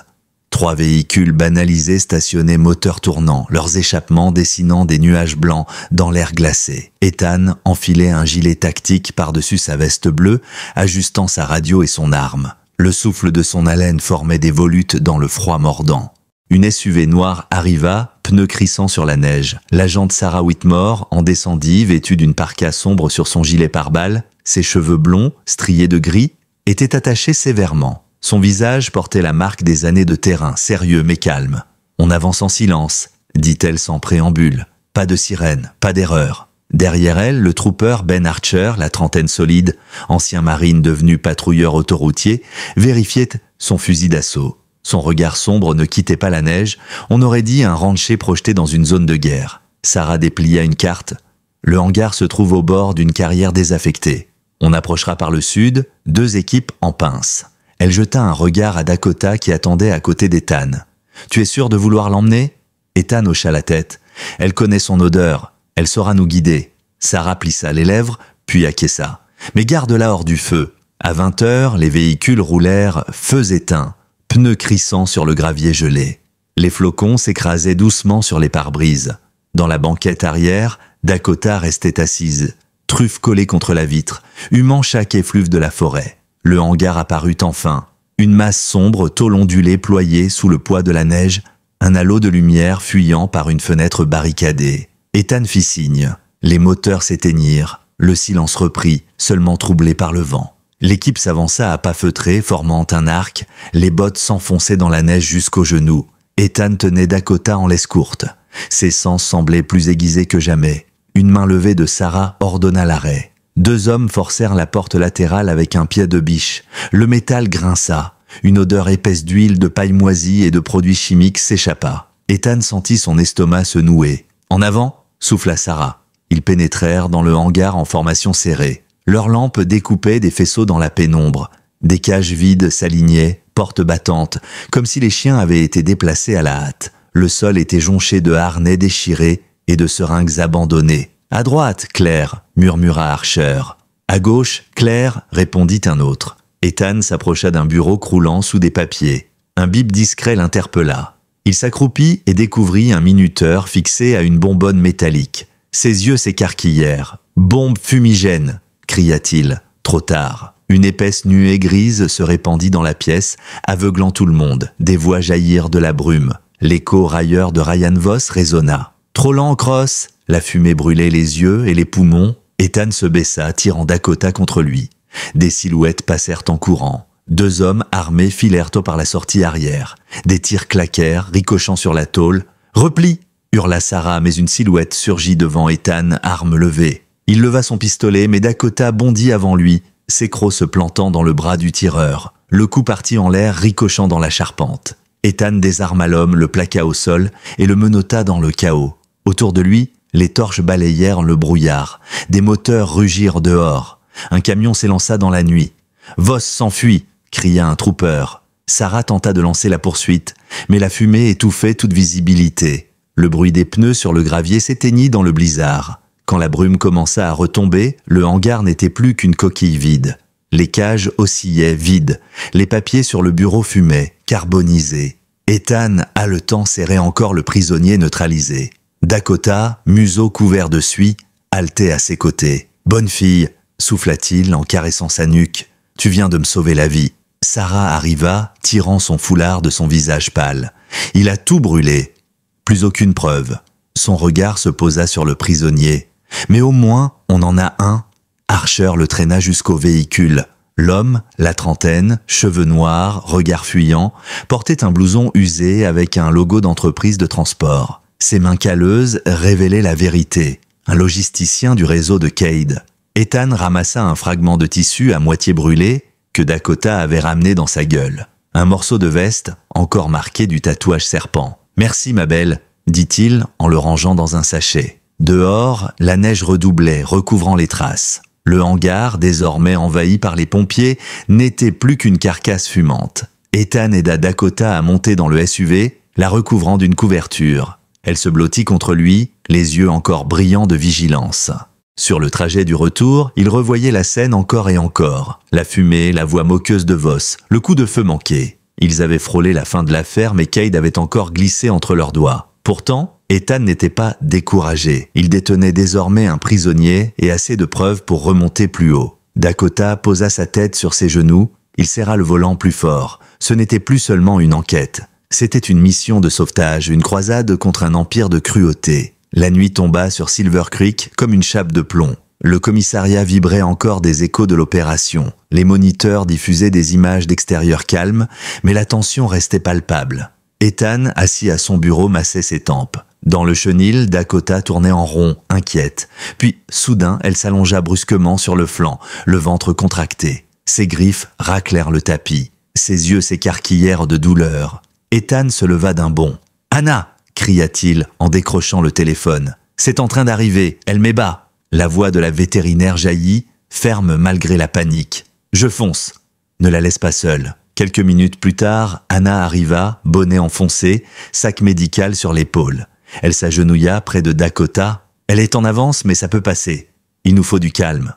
3 véhicules banalisés stationnaient moteur tournant, leurs échappements dessinant des nuages blancs dans l'air glacé. Ethan enfilait un gilet tactique par-dessus sa veste bleue, ajustant sa radio et son arme. Le souffle de son haleine formait des volutes dans le froid mordant. Une SUV noire arriva, pneus crissant sur la neige. L'agente Sarah Whitmore en descendit, vêtue d'une parka sombre sur son gilet pare-balles. Ses cheveux blonds, striés de gris, étaient attachés sévèrement. Son visage portait la marque des années de terrain, sérieux mais calme. « On avance en silence », dit-elle sans préambule. « Pas de sirène, pas d'erreur. » Derrière elle, le trooper Ben Archer, la trentaine solide, ancien marine devenu patrouilleur autoroutier, vérifiait son fusil d'assaut. Son regard sombre ne quittait pas la neige, on aurait dit un rancher projeté dans une zone de guerre. Sarah déplia une carte. Le hangar se trouve au bord d'une carrière désaffectée. On approchera par le sud, 2 équipes en pince. Elle jeta un regard à Dakota qui attendait à côté d'Ethan. « Tu es sûr de vouloir l'emmener ?» Ethan hocha la tête. « Elle connaît son odeur. Elle saura nous guider. » Sarah plissa les lèvres, puis acquiesça. « Mais garde-la hors du feu. » À 20h, les véhicules roulèrent feux éteints, pneus crissant sur le gravier gelé. Les flocons s'écrasaient doucement sur les pare-brises. Dans la banquette arrière, Dakota restait assise, truffe collée contre la vitre, humant chaque effluve de la forêt. Le hangar apparut enfin, une masse sombre tôle ondulée ployée sous le poids de la neige, un halo de lumière fuyant par une fenêtre barricadée. Ethan fit signe. Les moteurs s'éteignirent, le silence reprit, seulement troublé par le vent. L'équipe s'avança à pas feutrés, formant un arc, les bottes s'enfonçaient dans la neige jusqu'aux genoux. Ethan tenait Dakota en laisse courte. Ses sens semblaient plus aiguisés que jamais. Une main levée de Sarah ordonna l'arrêt. 2 hommes forcèrent la porte latérale avec un pied de biche. Le métal grinça. Une odeur épaisse d'huile, de paille moisie et de produits chimiques s'échappa. Ethan sentit son estomac se nouer. « En avant !» souffla Sarah. Ils pénétrèrent dans le hangar en formation serrée. Leurs lampes découpaient des faisceaux dans la pénombre. Des cages vides s'alignaient, portes battantes, comme si les chiens avaient été déplacés à la hâte. Le sol était jonché de harnais déchirés et de seringues abandonnées. « À droite, Claire !» murmura Archer. « À gauche, Claire !» répondit un autre. Ethan s'approcha d'un bureau croulant sous des papiers. Un bip discret l'interpella. Il s'accroupit et découvrit un minuteur fixé à une bonbonne métallique. Ses yeux s'écarquillèrent. « Bombe fumigène !» cria-t-il. Trop tard. Une épaisse nuée grise se répandit dans la pièce, aveuglant tout le monde. Des voix jaillirent de la brume. L'écho railleur de Ryan Voss résonna. « Trop lent, Cross !» La fumée brûlait les yeux et les poumons. Ethan se baissa, tirant Dakota contre lui. Des silhouettes passèrent en courant. 2 hommes armés filèrent par la sortie arrière. Des tirs claquèrent, ricochant sur la tôle. « Repli !» hurla Sarah, mais une silhouette surgit devant Ethan, arme levée. Il leva son pistolet, mais Dakota bondit avant lui, ses crocs se plantant dans le bras du tireur. Le coup partit en l'air, ricochant dans la charpente. Ethan désarma l'homme, le plaqua au sol et le menotta dans le chaos. Autour de lui, les torches balayèrent le brouillard. Des moteurs rugirent dehors. Un camion s'élança dans la nuit. « Voss s'enfuit !» cria un trooper. Sarah tenta de lancer la poursuite, mais la fumée étouffait toute visibilité. Le bruit des pneus sur le gravier s'éteignit dans le blizzard. Quand la brume commença à retomber, le hangar n'était plus qu'une coquille vide. Les cages oscillaient vides. Les papiers sur le bureau fumaient, carbonisés. Ethan, haletant, serrait encore le prisonnier neutralisé. Dakota, museau couvert de suie, haletait à ses côtés. « Bonne fille !» souffla-t-il en caressant sa nuque. « Tu viens de me sauver la vie. » Sarah arriva, tirant son foulard de son visage pâle. Il a tout brûlé. Plus aucune preuve. Son regard se posa sur le prisonnier. Mais au moins, on en a un. Archer le traîna jusqu'au véhicule. L'homme, la trentaine, cheveux noirs, regard fuyant, portait un blouson usé avec un logo d'entreprise de transport. Ses mains calleuses révélaient la vérité. Un logisticien du réseau de Cade. Ethan ramassa un fragment de tissu à moitié brûlé que Dakota avait ramené dans sa gueule. Un morceau de veste, encore marqué du tatouage serpent. « Merci, ma belle », dit-il en le rangeant dans un sachet. Dehors, la neige redoublait, recouvrant les traces. Le hangar, désormais envahi par les pompiers, n'était plus qu'une carcasse fumante. Ethan aida Dakota à monter dans le SUV, la recouvrant d'une couverture. Elle se blottit contre lui, les yeux encore brillants de vigilance. Sur le trajet du retour, il revoyait la scène encore et encore. La fumée, la voix moqueuse de Voss, le coup de feu manqué. Ils avaient frôlé la fin de l'affaire, mais Cade avait encore glissé entre leurs doigts. Pourtant, Ethan n'était pas découragé. Il détenait désormais un prisonnier et assez de preuves pour remonter plus haut. Dakota posa sa tête sur ses genoux. Il serra le volant plus fort. Ce n'était plus seulement une enquête. C'était une mission de sauvetage, une croisade contre un empire de cruauté. La nuit tomba sur Silver Creek comme une chape de plomb. Le commissariat vibrait encore des échos de l'opération. Les moniteurs diffusaient des images d'extérieur calmes, mais la tension restait palpable. Ethan, assis à son bureau, massait ses tempes. Dans le chenil, Dakota tournait en rond, inquiète. Puis, soudain, elle s'allongea brusquement sur le flanc, le ventre contracté. Ses griffes raclèrent le tapis. Ses yeux s'écarquillèrent de douleur. Ethan se leva d'un bond. « Anna !» cria-t-il en décrochant le téléphone. « C'est en train d'arriver, elle m'ébat !» La voix de la vétérinaire jaillit, ferme malgré la panique. « Je fonce !» Ne la laisse pas seule. Quelques minutes plus tard, Anna arriva, bonnet enfoncé, sac médical sur l'épaule. Elle s'agenouilla près de Dakota. « Elle est en avance, mais ça peut passer. Il nous faut du calme. »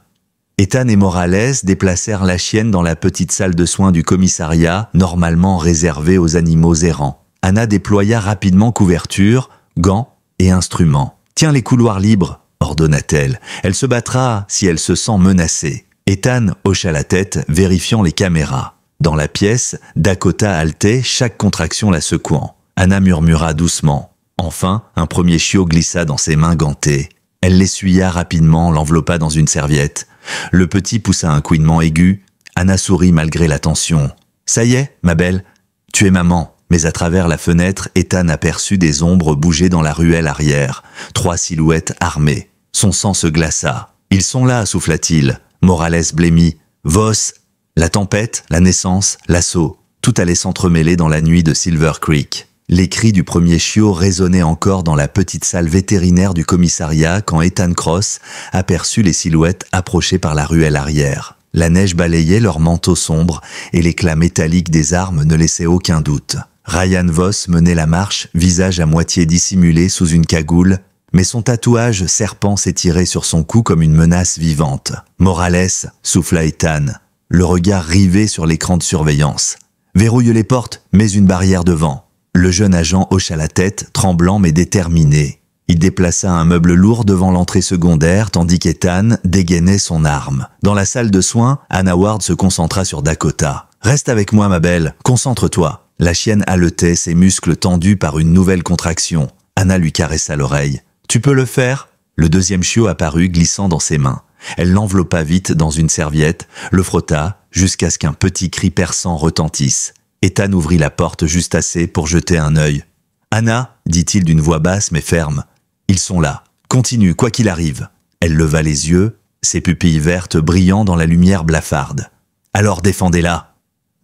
Ethan et Morales déplacèrent la chienne dans la petite salle de soins du commissariat, normalement réservée aux animaux errants. Anna déploya rapidement couverture, gants et instruments. « Tiens les couloirs libres !» ordonna-t-elle. « Elle se battra si elle se sent menacée. » Ethan hocha la tête, vérifiant les caméras. Dans la pièce, Dakota haletait, chaque contraction la secouant. Anna murmura doucement. Enfin, un premier chiot glissa dans ses mains gantées. Elle l'essuya rapidement, l'enveloppa dans une serviette. Le petit poussa un couinement aigu. Anna sourit malgré la tension. « Ça y est, ma belle, tu es maman. » Mais à travers la fenêtre, Ethan aperçut des ombres bouger dans la ruelle arrière. 3 silhouettes armées. Son sang se glaça. « Ils sont là » souffla-t-il. Morales blêmit. « Voss, la tempête, la naissance, l'assaut. » Tout allait s'entremêler dans la nuit de Silver Creek. Les cris du premier chiot résonnaient encore dans la petite salle vétérinaire du commissariat quand Ethan Cross aperçut les silhouettes approcher par la ruelle arrière. La neige balayait leurs manteaux sombres et l'éclat métallique des armes ne laissait aucun doute. Ryan Voss menait la marche, visage à moitié dissimulé sous une cagoule, mais son tatouage serpent s'étirait sur son cou comme une menace vivante. « Morales » souffla Ethan, le regard rivé sur l'écran de surveillance. « Verrouille les portes, mets une barrière devant. » Le jeune agent hocha la tête, tremblant mais déterminé. Il déplaça un meuble lourd devant l'entrée secondaire tandis qu'Ethan dégainait son arme. Dans la salle de soins, Anna Ward se concentra sur Dakota. « Reste avec moi, ma belle, concentre-toi. » La chienne haletait, ses muscles tendus par une nouvelle contraction. Anna lui caressa l'oreille. « Tu peux le faire ?» Le deuxième chiot apparut glissant dans ses mains. Elle l'enveloppa vite dans une serviette, le frotta jusqu'à ce qu'un petit cri perçant retentisse. Ethan ouvrit la porte juste assez pour jeter un œil. « Anna » dit-il d'une voix basse mais ferme. « Ils sont là. Continue, quoi qu'il arrive. » Elle leva les yeux, ses pupilles vertes brillant dans la lumière blafarde. « Alors défendez-la.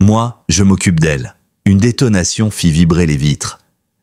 Moi, je m'occupe d'elle. » Une détonation fit vibrer les vitres.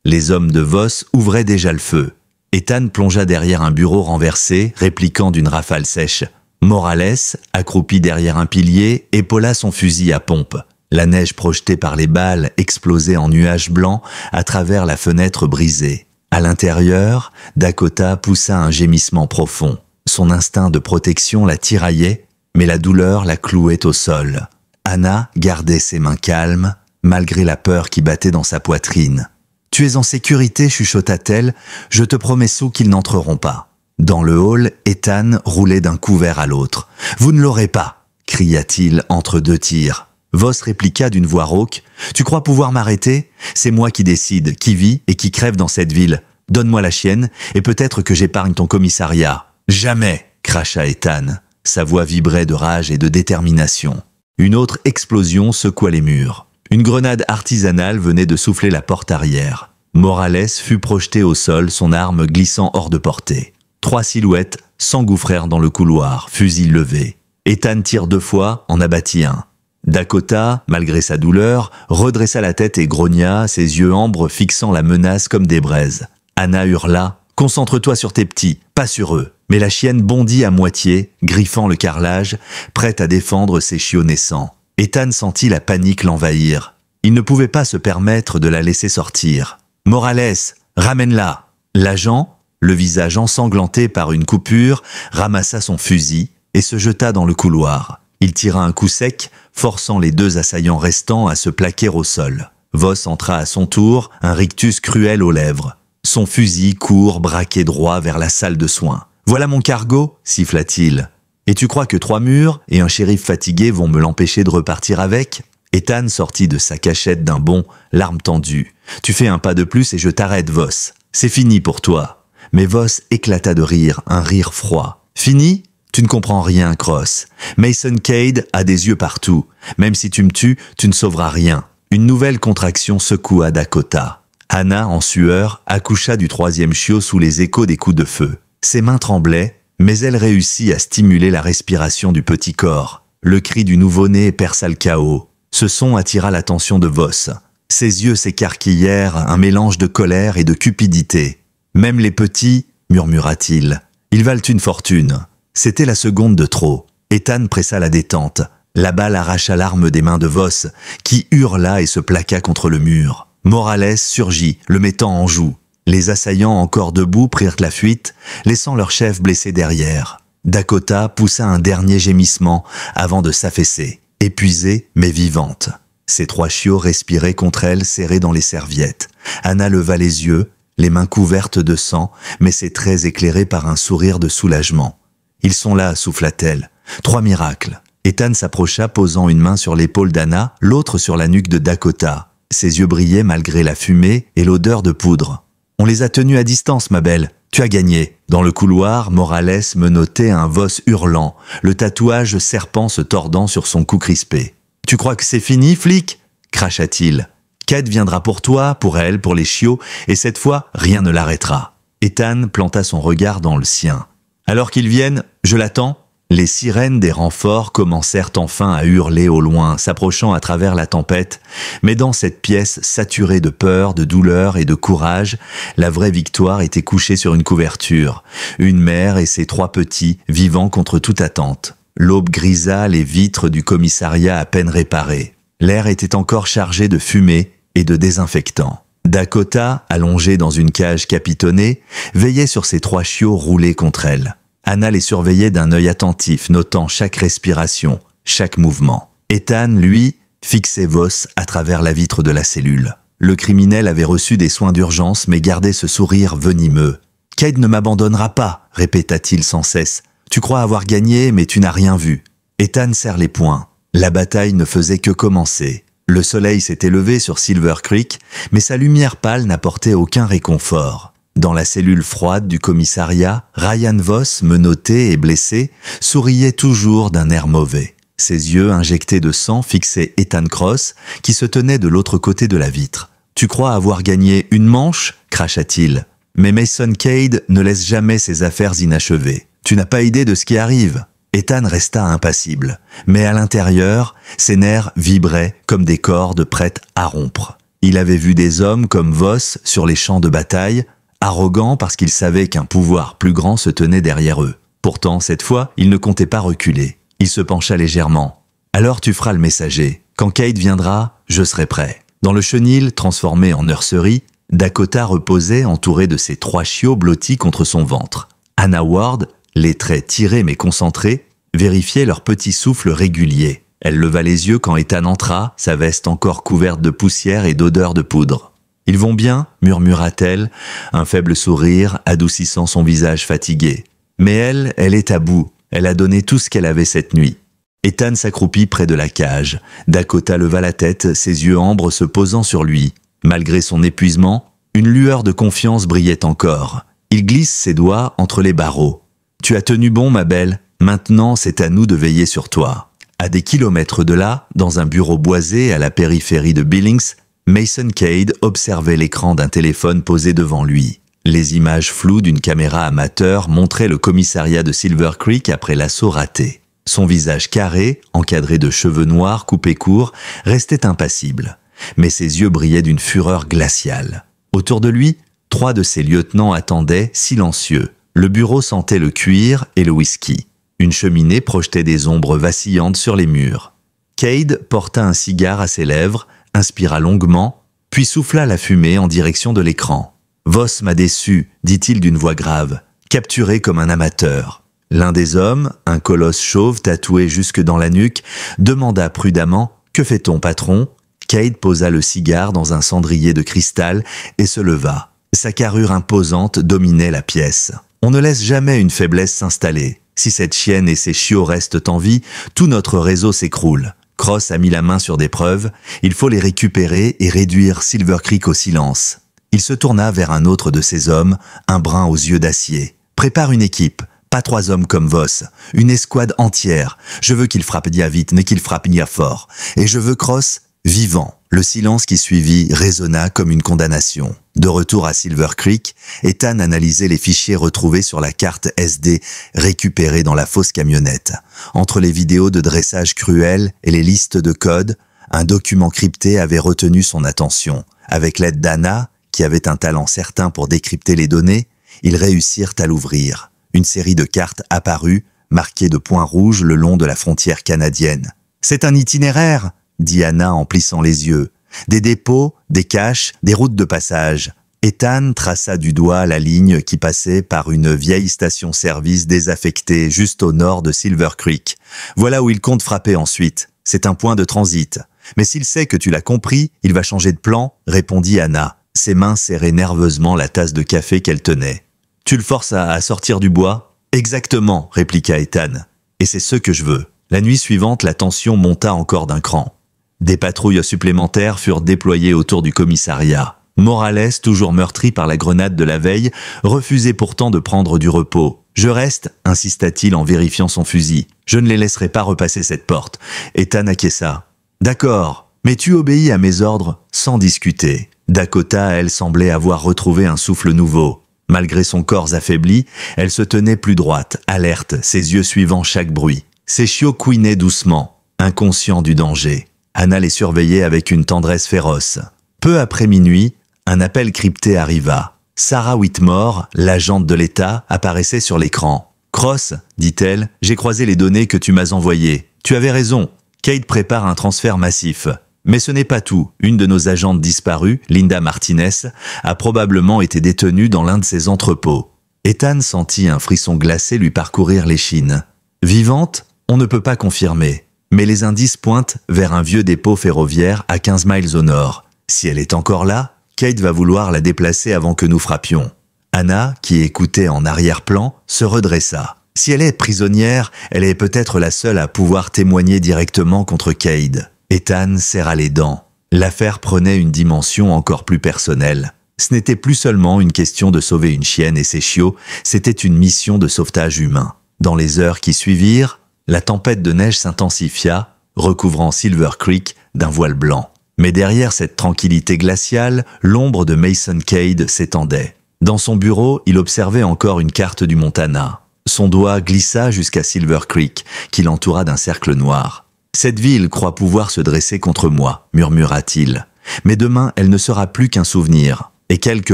Les hommes de Voss ouvraient déjà le feu. Ethan plongea derrière un bureau renversé, répliquant d'une rafale sèche. Morales, accroupi derrière un pilier, épaula son fusil à pompe. La neige projetée par les balles explosait en nuages blancs à travers la fenêtre brisée. À l'intérieur, Dakota poussa un gémissement profond. Son instinct de protection la tiraillait, mais la douleur la clouait au sol. Anna gardait ses mains calmes, malgré la peur qui battait dans sa poitrine. « Tu es en sécurité, chuchota-t-elle, je te promets sous qu'ils n'entreront pas. » Dans le hall, Ethan roulait d'un couvert à l'autre. « Vous ne l'aurez pas !» cria-t-il entre deux tirs. Voss répliqua d'une voix rauque. « Tu crois pouvoir m'arrêter? C'est moi qui décide, qui vit et qui crève dans cette ville. Donne-moi la chienne, et peut-être que j'épargne ton commissariat. »« Jamais !» cracha Ethan. Sa voix vibrait de rage et de détermination. Une autre explosion secoua les murs. Une grenade artisanale venait de souffler la porte arrière. Morales fut projeté au sol, son arme glissant hors de portée. 3 silhouettes s'engouffrèrent dans le couloir, fusil levé. Ethan tire 2 fois, en abattit un. Dakota, malgré sa douleur, redressa la tête et grogna, ses yeux ambres fixant la menace comme des braises. Anna hurla « Concentre-toi sur tes petits, pas sur eux !» Mais la chienne bondit à moitié, griffant le carrelage, prête à défendre ses chiots naissants. Ethan sentit la panique l'envahir. Il ne pouvait pas se permettre de la laisser sortir. « Morales, ramène-la !» L'agent, le visage ensanglanté par une coupure, ramassa son fusil et se jeta dans le couloir. Il tira un coup sec, forçant les 2 assaillants restants à se plaquer au sol. Voss entra à son tour, un rictus cruel aux lèvres. Son fusil court, braqué droit vers la salle de soins. « Voilà mon cargo » siffla-t-il. « Et tu crois que 3 murs et un shérif fatigué vont me l'empêcher de repartir avec ?» Ethan sortit de sa cachette d'un bond, l'arme tendue. « Tu fais un pas de plus et je t'arrête, Voss. C'est fini pour toi. » Mais Voss éclata de rire, un rire froid. « Fini ? Tu ne comprends rien, Cross. Mason Cade a des yeux partout. Même si tu me tues, tu ne sauveras rien. » Une nouvelle contraction secoua Dakota. Anna, en sueur, accoucha du 3e chiot sous les échos des coups de feu. Ses mains tremblaient, mais elle réussit à stimuler la respiration du petit corps. Le cri du nouveau-né perça le chaos. Ce son attira l'attention de Voss. Ses yeux s'écarquillèrent, un mélange de colère et de cupidité. « Même les petits, murmura-t-il, ils valent une fortune. » C'était la seconde de trop. Ethan pressa la détente. La balle arracha l'arme des mains de Voss, qui hurla et se plaqua contre le mur. Morales surgit, le mettant en joue. Les assaillants encore debout prirent la fuite, laissant leur chef blessé derrière. Dakota poussa un dernier gémissement avant de s'affaisser, épuisée mais vivante. Ses 3 chiots respiraient contre elle, serrés dans les serviettes. Anna leva les yeux, les mains couvertes de sang, mais ses traits éclairés par un sourire de soulagement. « Ils sont là » souffla-t-elle. « 3 miracles. » Ethan s'approcha, posant une main sur l'épaule d'Anna, l'autre sur la nuque de Dakota. Ses yeux brillaient malgré la fumée et l'odeur de poudre. « On les a tenus à distance, ma belle. Tu as gagné. » Dans le couloir, Morales menottait un Voss hurlant, le tatouage serpent se tordant sur son cou crispé. « Tu crois que c'est fini, flic ?» cracha-t-il. « Kate viendra pour toi, pour elle, pour les chiots, et cette fois, rien ne l'arrêtera. » Ethan planta son regard dans le sien. Alors qu'ils viennent, je l'attends. Les sirènes des renforts commencèrent enfin à hurler au loin, s'approchant à travers la tempête, mais dans cette pièce saturée de peur, de douleur et de courage, la vraie victoire était couchée sur une couverture, une mère et ses 3 petits vivant contre toute attente. L'aube grisa les vitres du commissariat à peine réparées. L'air était encore chargé de fumée et de désinfectants. Dakota, allongée dans une cage capitonnée, veillait sur ses 3 chiots roulés contre elle. Anna les surveillait d'un œil attentif, notant chaque respiration, chaque mouvement. Ethan, lui, fixait Voss à travers la vitre de la cellule. Le criminel avait reçu des soins d'urgence, mais gardait ce sourire venimeux. « Cade ne m'abandonnera pas », répéta-t-il sans cesse. « Tu crois avoir gagné, mais tu n'as rien vu. » Ethan serre les poings. La bataille ne faisait que commencer. Le soleil s'était levé sur Silver Creek, mais sa lumière pâle n'apportait aucun réconfort. Dans la cellule froide du commissariat, Ryan Voss, menotté et blessé, souriait toujours d'un air mauvais. Ses yeux injectés de sang fixaient Ethan Cross, qui se tenait de l'autre côté de la vitre. « Tu crois avoir gagné une manche ?» cracha-t-il. Mais Mason Cade ne laisse jamais ses affaires inachevées. « Tu n'as pas idée de ce qui arrive ?» Ethan resta impassible, mais à l'intérieur, ses nerfs vibraient comme des cordes prêtes à rompre. Il avait vu des hommes comme Voss sur les champs de bataille, arrogants parce qu'ils savaient qu'un pouvoir plus grand se tenait derrière eux. Pourtant, cette fois, il ne comptait pas reculer. Il se pencha légèrement. « Alors tu feras le messager. Quand Cade viendra, je serai prêt. » Dans le chenil, transformé en nurserie, Dakota reposait entourée de ses 3 chiots blottis contre son ventre. Anna Ward, les traits tirés mais concentrés, vérifiait leur petit souffle régulier. Elle leva les yeux quand Ethan entra, sa veste encore couverte de poussière et d'odeur de poudre. « Ils vont bien ?» murmura-t-elle, un faible sourire adoucissant son visage fatigué. Mais elle est à bout. Elle a donné tout ce qu'elle avait cette nuit. Ethan s'accroupit près de la cage. Dakota leva la tête, ses yeux ambres se posant sur lui. Malgré son épuisement, une lueur de confiance brillait encore. Il glisse ses doigts entre les barreaux. « Tu as tenu bon, ma belle. Maintenant, c'est à nous de veiller sur toi. » À des kilomètres de là, dans un bureau boisé à la périphérie de Billings, Mason Cade observait l'écran d'un téléphone posé devant lui. Les images floues d'une caméra amateur montraient le commissariat de Silver Creek après l'assaut raté. Son visage carré, encadré de cheveux noirs coupés courts, restait impassible. Mais ses yeux brillaient d'une fureur glaciale. Autour de lui, 3 de ses lieutenants attendaient, silencieux. Le bureau sentait le cuir et le whisky. Une cheminée projetait des ombres vacillantes sur les murs. Cade porta un cigare à ses lèvres, inspira longuement, puis souffla la fumée en direction de l'écran. « Voss m'a déçu », dit-il d'une voix grave, capturé comme un amateur. L'un des hommes, un colosse chauve tatoué jusque dans la nuque, demanda prudemment « Que fait-on, patron ?» Cade posa le cigare dans un cendrier de cristal et se leva. Sa carrure imposante dominait la pièce. On ne laisse jamais une faiblesse s'installer. Si cette chienne et ses chiots restent en vie, tout notre réseau s'écroule. Cross a mis la main sur des preuves, il faut les récupérer et réduire Silver Creek au silence. Il se tourna vers un autre de ses hommes, un brun aux yeux d'acier. « Prépare une équipe, pas 3 hommes comme Voss, une escouade entière. Je veux qu'il frappe bien vite, mais qu'il frappe bien fort. Et je veux Cross vivant. » Le silence qui suivit résonna comme une condamnation. De retour à Silver Creek, Ethan analysait les fichiers retrouvés sur la carte SD récupérée dans la fausse camionnette. Entre les vidéos de dressage cruel et les listes de codes, un document crypté avait retenu son attention. Avec l'aide d'Anna, qui avait un talent certain pour décrypter les données, ils réussirent à l'ouvrir. Une série de cartes apparut, marquées de points rouges le long de la frontière canadienne. « C'est un itinéraire !» dit Anna en plissant les yeux. « Des dépôts, des caches, des routes de passage. » Ethan traça du doigt la ligne qui passait par une vieille station-service désaffectée juste au nord de Silver Creek. « Voilà où il compte frapper ensuite. C'est un point de transit. Mais s'il sait que tu l'as compris, il va changer de plan, » répondit Anna. Ses mains serraient nerveusement la tasse de café qu'elle tenait. « Tu le forces à sortir du bois ?»« Exactement, » répliqua Ethan. « Et c'est ce que je veux. » La nuit suivante, la tension monta encore d'un cran. Des patrouilles supplémentaires furent déployées autour du commissariat. Morales, toujours meurtri par la grenade de la veille, refusait pourtant de prendre du repos. « Je reste » insista-t-il en vérifiant son fusil. « Je ne les laisserai pas repasser cette porte. » Ethan acquiesça. « D'accord, mais tu obéis à mes ordres sans discuter. » Dakota, elle, semblait avoir retrouvé un souffle nouveau. Malgré son corps affaibli, elle se tenait plus droite, alerte, ses yeux suivant chaque bruit. Ses chiots couinaient doucement, inconscients du danger. Hannah les surveillait avec une tendresse féroce. Peu après minuit, un appel crypté arriva. Sarah Whitmore, l'agente de l'État, apparaissait sur l'écran. « Cross, dit-elle, j'ai croisé les données que tu m'as envoyées. Tu avais raison, Cade prépare un transfert massif. Mais ce n'est pas tout. Une de nos agentes disparues, Linda Martinez, a probablement été détenue dans l'un de ses entrepôts. » Ethan sentit un frisson glacé lui parcourir l'échine. Vivante, on ne peut pas confirmer. Mais les indices pointent vers un vieux dépôt ferroviaire à 15 miles au nord. Si elle est encore là, Cade va vouloir la déplacer avant que nous frappions. Hannah, qui écoutait en arrière-plan, se redressa. Si elle est prisonnière, elle est peut-être la seule à pouvoir témoigner directement contre Cade. Ethan serra les dents. L'affaire prenait une dimension encore plus personnelle. Ce n'était plus seulement une question de sauver une chienne et ses chiots, c'était une mission de sauvetage humain. Dans les heures qui suivirent, la tempête de neige s'intensifia, recouvrant Silver Creek d'un voile blanc. Mais derrière cette tranquillité glaciale, l'ombre de Mason Cade s'étendait. Dans son bureau, il observait encore une carte du Montana. Son doigt glissa jusqu'à Silver Creek, qui l'entoura d'un cercle noir. « Cette ville croit pouvoir se dresser contre moi », murmura-t-il. « Mais demain, elle ne sera plus qu'un souvenir. » Et quelque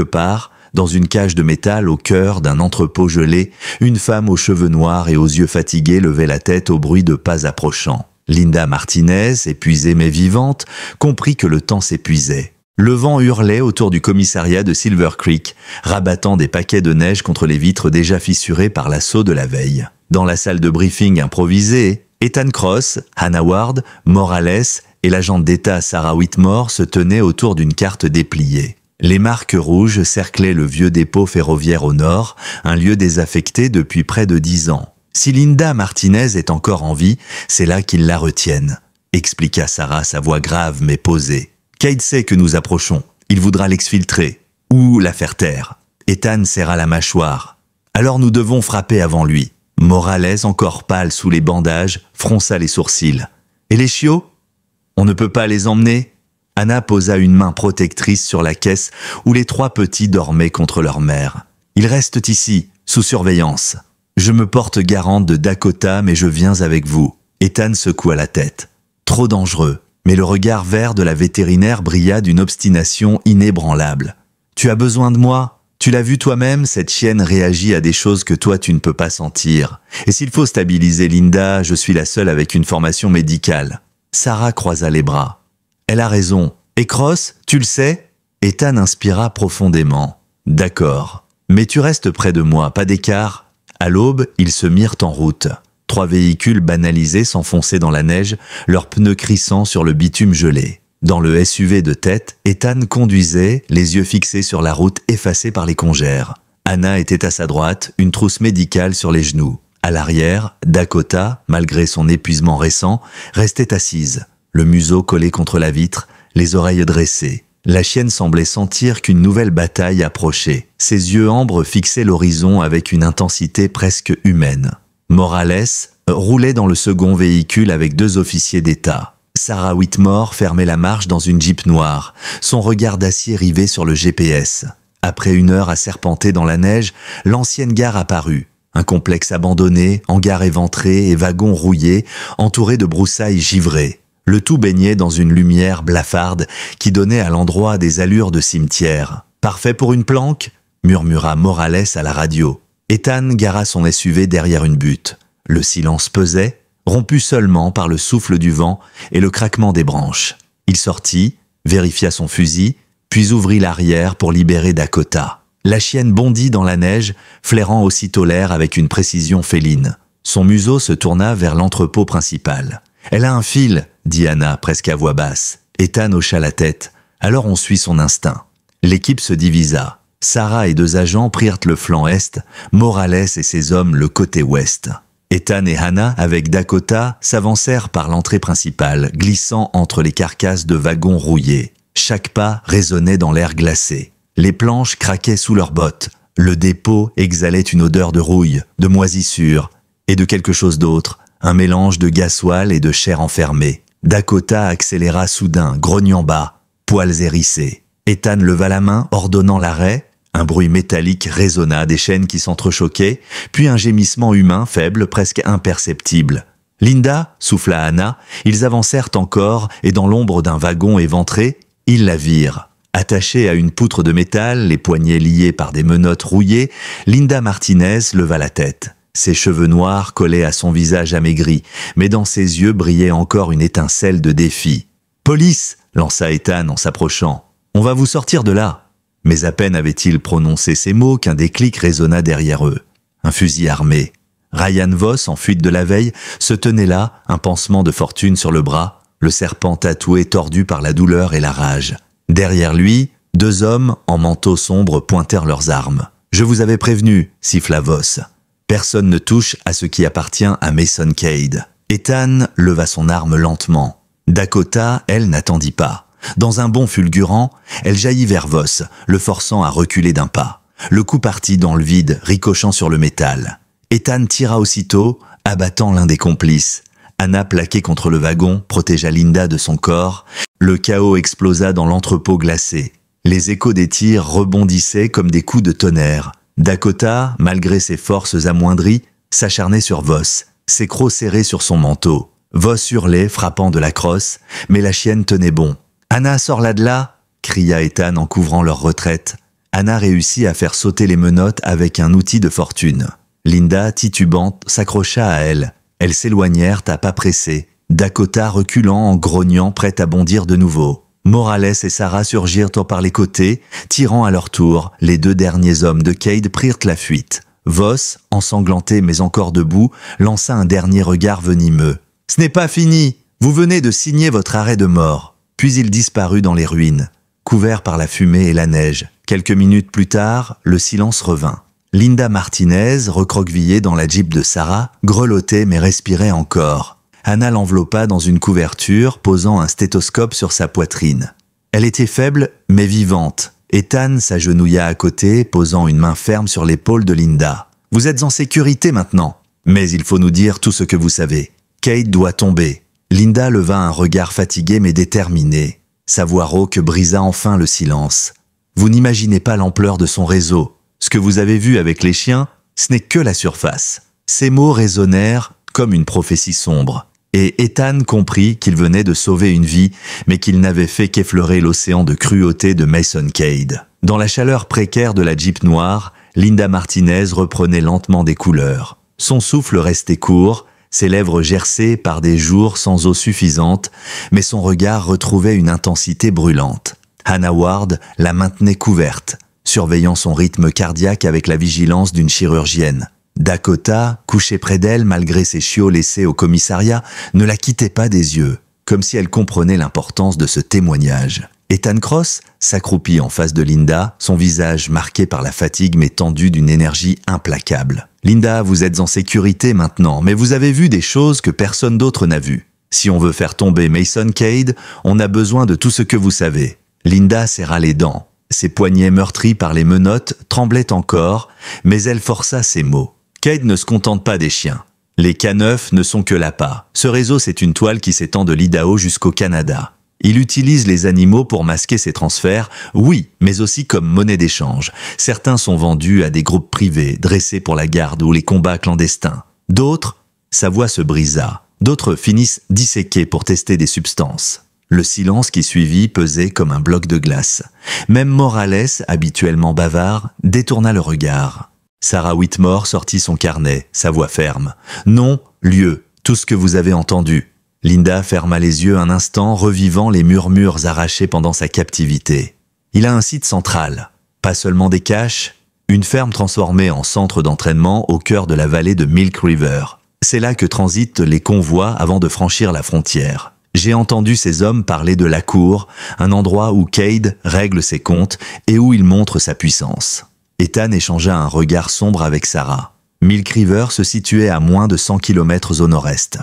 part, dans une cage de métal au cœur d'un entrepôt gelé, une femme aux cheveux noirs et aux yeux fatigués levait la tête au bruit de pas approchant. Linda Martinez, épuisée mais vivante, comprit que le temps s'épuisait. Le vent hurlait autour du commissariat de Silver Creek, rabattant des paquets de neige contre les vitres déjà fissurées par l'assaut de la veille. Dans la salle de briefing improvisée, Ethan Cross, Hannah Ward, Morales et l'agente d'État Sarah Whitmore se tenaient autour d'une carte dépliée. Les marques rouges cerclaient le vieux dépôt ferroviaire au nord, un lieu désaffecté depuis près de 10 ans. Si Linda Martinez est encore en vie, c'est là qu'ils la retiennent, expliqua Sarah, sa voix grave mais posée. Cade sait que nous approchons. Il voudra l'exfiltrer. Ou la faire taire. Ethan serra la mâchoire. Alors nous devons frapper avant lui. Morales, encore pâle sous les bandages, fronça les sourcils. Et les chiots? On ne peut pas les emmener? Hannah posa une main protectrice sur la caisse où les 3 petits dormaient contre leur mère. Ils restent ici, sous surveillance. Je me porte garante de Dakota, mais je viens avec vous. Ethan secoua la tête. Trop dangereux. Mais le regard vert de la vétérinaire brilla d'une obstination inébranlable. « Tu as besoin de moi? Tu l'as vu toi-même, cette chienne réagit à des choses que toi tu ne peux pas sentir. Et s'il faut stabiliser Linda, je suis la seule avec une formation médicale. » Sarah croisa les bras. « Elle a raison. Et Cross, tu le sais ?» Ethan inspira profondément. « D'accord. Mais tu restes près de moi, pas d'écart. » À l'aube, ils se mirent en route. 3 véhicules banalisés s'enfonçaient dans la neige, leurs pneus crissant sur le bitume gelé. Dans le SUV de tête, Ethan conduisait, les yeux fixés sur la route effacée par les congères. Hannah était à sa droite, une trousse médicale sur les genoux. À l'arrière, Dakota, malgré son épuisement récent, restait assise, le museau collé contre la vitre, les oreilles dressées. La chienne semblait sentir qu'une nouvelle bataille approchait. Ses yeux ambres fixaient l'horizon avec une intensité presque humaine. Morales roulait dans le second véhicule avec 2 officiers d'État. Sarah Whitmore fermait la marche dans une Jeep noire, son regard d'acier rivé sur le GPS. Après 1 heure à serpenter dans la neige, l'ancienne gare apparut. Un complexe abandonné, hangar éventré et wagons rouillés, entourés de broussailles givrées. Le tout baignait dans une lumière blafarde qui donnait à l'endroit des allures de cimetière. « Parfait pour une planque ?» murmura Morales à la radio. Ethan gara son SUV derrière une butte. Le silence pesait, rompu seulement par le souffle du vent et le craquement des branches. Il sortit, vérifia son fusil, puis ouvrit l'arrière pour libérer Dakota. La chienne bondit dans la neige, flairant aussitôt l'air avec une précision féline. Son museau se tourna vers l'entrepôt principal. « Elle a un fil », dit Hannah presque à voix basse. Ethan hocha la tête. Alors on suit son instinct. L'équipe se divisa. Sarah et 2 agents prirent le flanc est, Morales et ses hommes le côté ouest. Ethan et Hannah, avec Dakota, s'avancèrent par l'entrée principale, glissant entre les carcasses de wagons rouillés. Chaque pas résonnait dans l'air glacé. Les planches craquaient sous leurs bottes. Le dépôt exhalait une odeur de rouille, de moisissure et de quelque chose d'autre, un mélange de gasoil et de chair enfermée. Dakota accéléra soudain, grognant bas, poils hérissés. Ethan leva la main, ordonnant l'arrêt. Un bruit métallique résonna, des chaînes qui s'entrechoquaient, puis un gémissement humain faible, presque imperceptible. « Linda » souffla Anna. Ils avancèrent encore, et dans l'ombre d'un wagon éventré, ils la virent. Attachée à une poutre de métal, les poignets liés par des menottes rouillées, Linda Martinez leva la tête. Ses cheveux noirs collaient à son visage amaigri, mais dans ses yeux brillait encore une étincelle de défi. « Police !» lança Ethan en s'approchant. « On va vous sortir de là !» Mais à peine avait-il prononcé ces mots qu'un déclic résonna derrière eux. Un fusil armé. Ryan Voss, en fuite de la veille, se tenait là, un pansement de fortune sur le bras, le serpent tatoué tordu par la douleur et la rage. Derrière lui, 2 hommes en manteau sombre pointèrent leurs armes. « Je vous avais prévenu » siffla Voss. « Personne ne touche à ce qui appartient à Mason Cade. » Ethan leva son arme lentement. Dakota, elle, n'attendit pas. Dans un bond fulgurant, elle jaillit vers Voss, le forçant à reculer d'un pas. Le coup partit dans le vide, ricochant sur le métal. Ethan tira aussitôt, abattant l'un des complices. Anna, plaquée contre le wagon, protégea Linda de son corps. Le chaos explosa dans l'entrepôt glacé. Les échos des tirs rebondissaient comme des coups de tonnerre. Dakota, malgré ses forces amoindries, s'acharnait sur Voss, ses crocs serrés sur son manteau. Voss hurlait, frappant de la crosse, mais la chienne tenait bon. « Anna, sors-la de là !» cria Ethan en couvrant leur retraite. Anna réussit à faire sauter les menottes avec un outil de fortune. Linda, titubante, s'accrocha à elle. Elles s'éloignèrent à pas pressés. Dakota reculant en grognant, prête à bondir de nouveau. Morales et Sarah surgirent par les côtés, tirant à leur tour. Les 2 derniers hommes de Cade prirent la fuite. Voss, ensanglanté mais encore debout, lança un dernier regard venimeux. « Ce n'est pas fini! Vous venez de signer votre arrêt de mort. » Puis il disparut dans les ruines, couvert par la fumée et la neige. Quelques minutes plus tard, le silence revint. Linda Martinez, recroquevillée dans la Jeep de Sarah, grelottait mais respirait encore. Anna l'enveloppa dans une couverture, posant un stéthoscope sur sa poitrine. Elle était faible, mais vivante. Ethan s'agenouilla à côté, posant une main ferme sur l'épaule de Linda. « Vous êtes en sécurité maintenant, mais il faut nous dire tout ce que vous savez. Cade doit tomber. » Linda leva un regard fatigué mais déterminé. Sa voix rauque brisa enfin le silence. « Vous n'imaginez pas l'ampleur de son réseau. Ce que vous avez vu avec les chiens, ce n'est que la surface. » Ces mots résonnèrent comme une prophétie sombre. Et Ethan comprit qu'il venait de sauver une vie, mais qu'il n'avait fait qu'effleurer l'océan de cruauté de Mason Cade. Dans la chaleur précaire de la Jeep noire, Linda Martinez reprenait lentement des couleurs. Son souffle restait court, ses lèvres gercées par des jours sans eau suffisante, mais son regard retrouvait une intensité brûlante. Hannah Ward la maintenait couverte, surveillant son rythme cardiaque avec la vigilance d'une chirurgienne. Dakota, couchée près d'elle malgré ses chiots laissés au commissariat, ne la quittait pas des yeux, comme si elle comprenait l'importance de ce témoignage. Ethan Cross s'accroupit en face de Linda, son visage marqué par la fatigue mais tendu d'une énergie implacable. « Linda, vous êtes en sécurité maintenant, mais vous avez vu des choses que personne d'autre n'a vues. Si on veut faire tomber Mason Cade, on a besoin de tout ce que vous savez. » Linda serra les dents. Ses poignets meurtris par les menottes tremblaient encore, mais elle força ses mots. « Cade ne se contente pas des chiens. Les K9 ne sont que l'appât. Ce réseau, c'est une toile qui s'étend de l'Idaho jusqu'au Canada. Il utilise les animaux pour masquer ses transferts, oui, mais aussi comme monnaie d'échange. Certains sont vendus à des groupes privés, dressés pour la garde ou les combats clandestins. D'autres, sa voix se brisa. D'autres finissent disséqués pour tester des substances. Le silence qui suivit pesait comme un bloc de glace. Même Morales, habituellement bavard, détourna le regard. Sarah Whitmore sortit son carnet, sa voix ferme. « Nom, lieu, tout ce que vous avez entendu. » Linda ferma les yeux un instant, revivant les murmures arrachés pendant sa captivité. Il a un site central, pas seulement des caches, une ferme transformée en centre d'entraînement au cœur de la vallée de Milk River. C'est là que transitent les convois avant de franchir la frontière. J'ai entendu ces hommes parler de la cour, un endroit où Cade règle ses comptes et où il montre sa puissance. Ethan échangea un regard sombre avec Sarah. Milk River se situait à moins de 100 km au nord-est.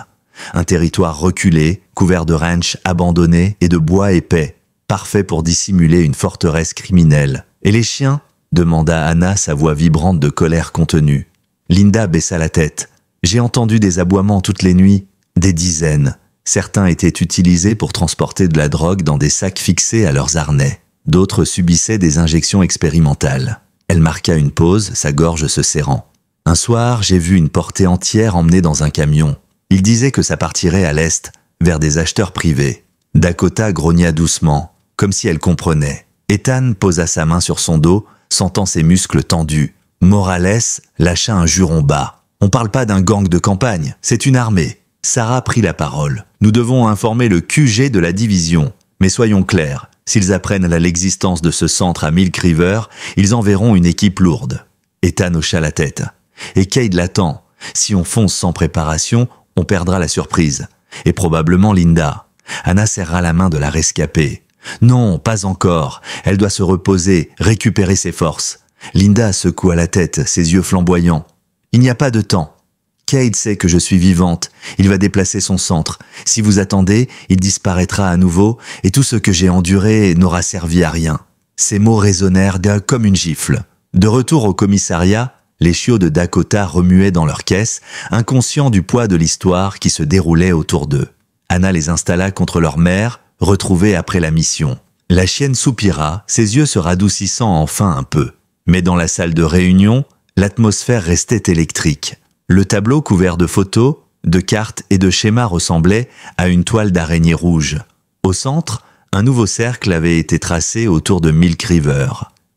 Un territoire reculé, couvert de ranchs abandonnés et de bois épais, parfait pour dissimuler une forteresse criminelle. « Et les chiens ?» demanda Anna, sa voix vibrante de colère contenue. Linda baissa la tête. « J'ai entendu des aboiements toutes les nuits, des dizaines. Certains étaient utilisés pour transporter de la drogue dans des sacs fixés à leurs harnais. D'autres subissaient des injections expérimentales. » Elle marqua une pause, sa gorge se serrant. Un soir, j'ai vu une portée entière emmenée dans un camion. Il disait que ça partirait à l'est, vers des acheteurs privés. Dakota grogna doucement, comme si elle comprenait. Ethan posa sa main sur son dos, sentant ses muscles tendus. Morales lâcha un juron bas. On parle pas d'un gang de campagne, c'est une armée. Sarah prit la parole. Nous devons informer le QG de la division. Mais soyons clairs, s'ils apprennent à l'existence de ce centre à Milk River, ils enverront une équipe lourde. Ethan hocha la tête. Et Cade l'attend. Si on fonce sans préparation, on perdra la surprise. Et probablement Linda. Anna serra la main de la rescapée. Non, pas encore. Elle doit se reposer, récupérer ses forces. Linda secoua la tête, ses yeux flamboyants. Il n'y a pas de temps. Cade sait que je suis vivante. Il va déplacer son centre. Si vous attendez, il disparaîtra à nouveau et tout ce que j'ai enduré n'aura servi à rien. Ces mots résonnèrent comme une gifle. De retour au commissariat, les chiots de Dakota remuaient dans leur caisse, inconscients du poids de l'histoire qui se déroulait autour d'eux. Anna les installa contre leur mère, retrouvée après la mission. La chienne soupira, ses yeux se radoucissant enfin un peu. Mais dans la salle de réunion, l'atmosphère restait électrique. Le tableau couvert de photos, de cartes et de schémas ressemblait à une toile d'araignée rouge. Au centre, un nouveau cercle avait été tracé autour de Milk River.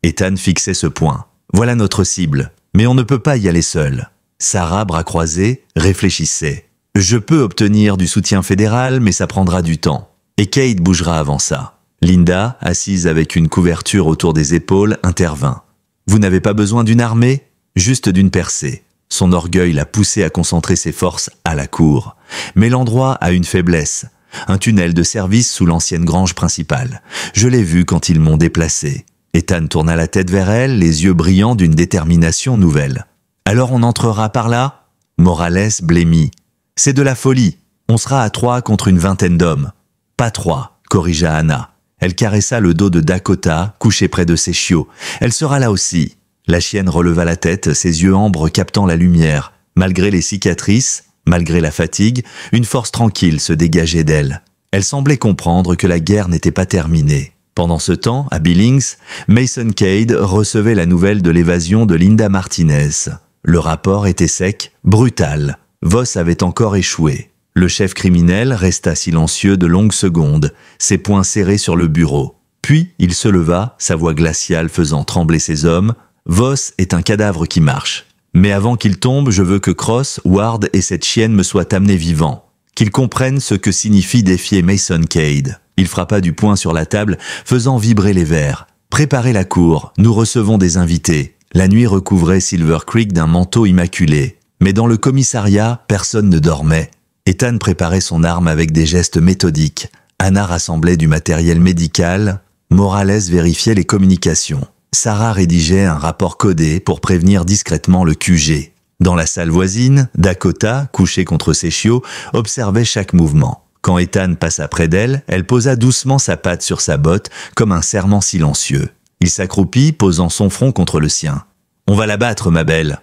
Ethan fixait ce point. Voilà notre cible. Mais on ne peut pas y aller seul. Sarah, bras croisés, réfléchissait. Je peux obtenir du soutien fédéral, mais ça prendra du temps. Et Cade bougera avant ça. Linda, assise avec une couverture autour des épaules, intervint. Vous n'avez pas besoin d'une armée, juste d'une percée. Son orgueil l'a poussé à concentrer ses forces à la cour. Mais l'endroit a une faiblesse. Un tunnel de service sous l'ancienne grange principale. Je l'ai vu quand ils m'ont déplacé. Ethan tourna la tête vers elle, les yeux brillants d'une détermination nouvelle. « Alors on entrera par là ?» Morales blêmit. « C'est de la folie. On sera à 3 contre une vingtaine d'hommes. »« Pas 3, corrigea Anna. Elle caressa le dos de Dakota, couché près de ses chiots. « Elle sera là aussi. » La chienne releva la tête, ses yeux ambres captant la lumière. Malgré les cicatrices, malgré la fatigue, une force tranquille se dégageait d'elle. Elle semblait comprendre que la guerre n'était pas terminée. Pendant ce temps, à Billings, Mason Cade recevait la nouvelle de l'évasion de Linda Martinez. Le rapport était sec, brutal. Voss avait encore échoué. Le chef criminel resta silencieux de longues secondes, ses poings serrés sur le bureau. Puis il se leva, sa voix glaciale faisant trembler ses hommes. « Voss est un cadavre qui marche. Mais avant qu'il tombe, je veux que Cross, Ward et cette chienne me soient amenés vivants. Qu'ils comprennent ce que signifie défier Mason Cade. » Il frappa du poing sur la table, faisant vibrer les verres. « Préparez la cour, nous recevons des invités. » La nuit recouvrait Silver Creek d'un manteau immaculé. Mais dans le commissariat, personne ne dormait. Ethan préparait son arme avec des gestes méthodiques. Anna rassemblait du matériel médical. Morales vérifiait les communications. Sarah rédigeait un rapport codé pour prévenir discrètement le QG. Dans la salle voisine, Dakota, couchée contre ses chiots, observait chaque mouvement. Quand Ethan passa près d'elle, elle posa doucement sa patte sur sa botte, comme un serment silencieux. Il s'accroupit, posant son front contre le sien. « On va la battre, ma belle. »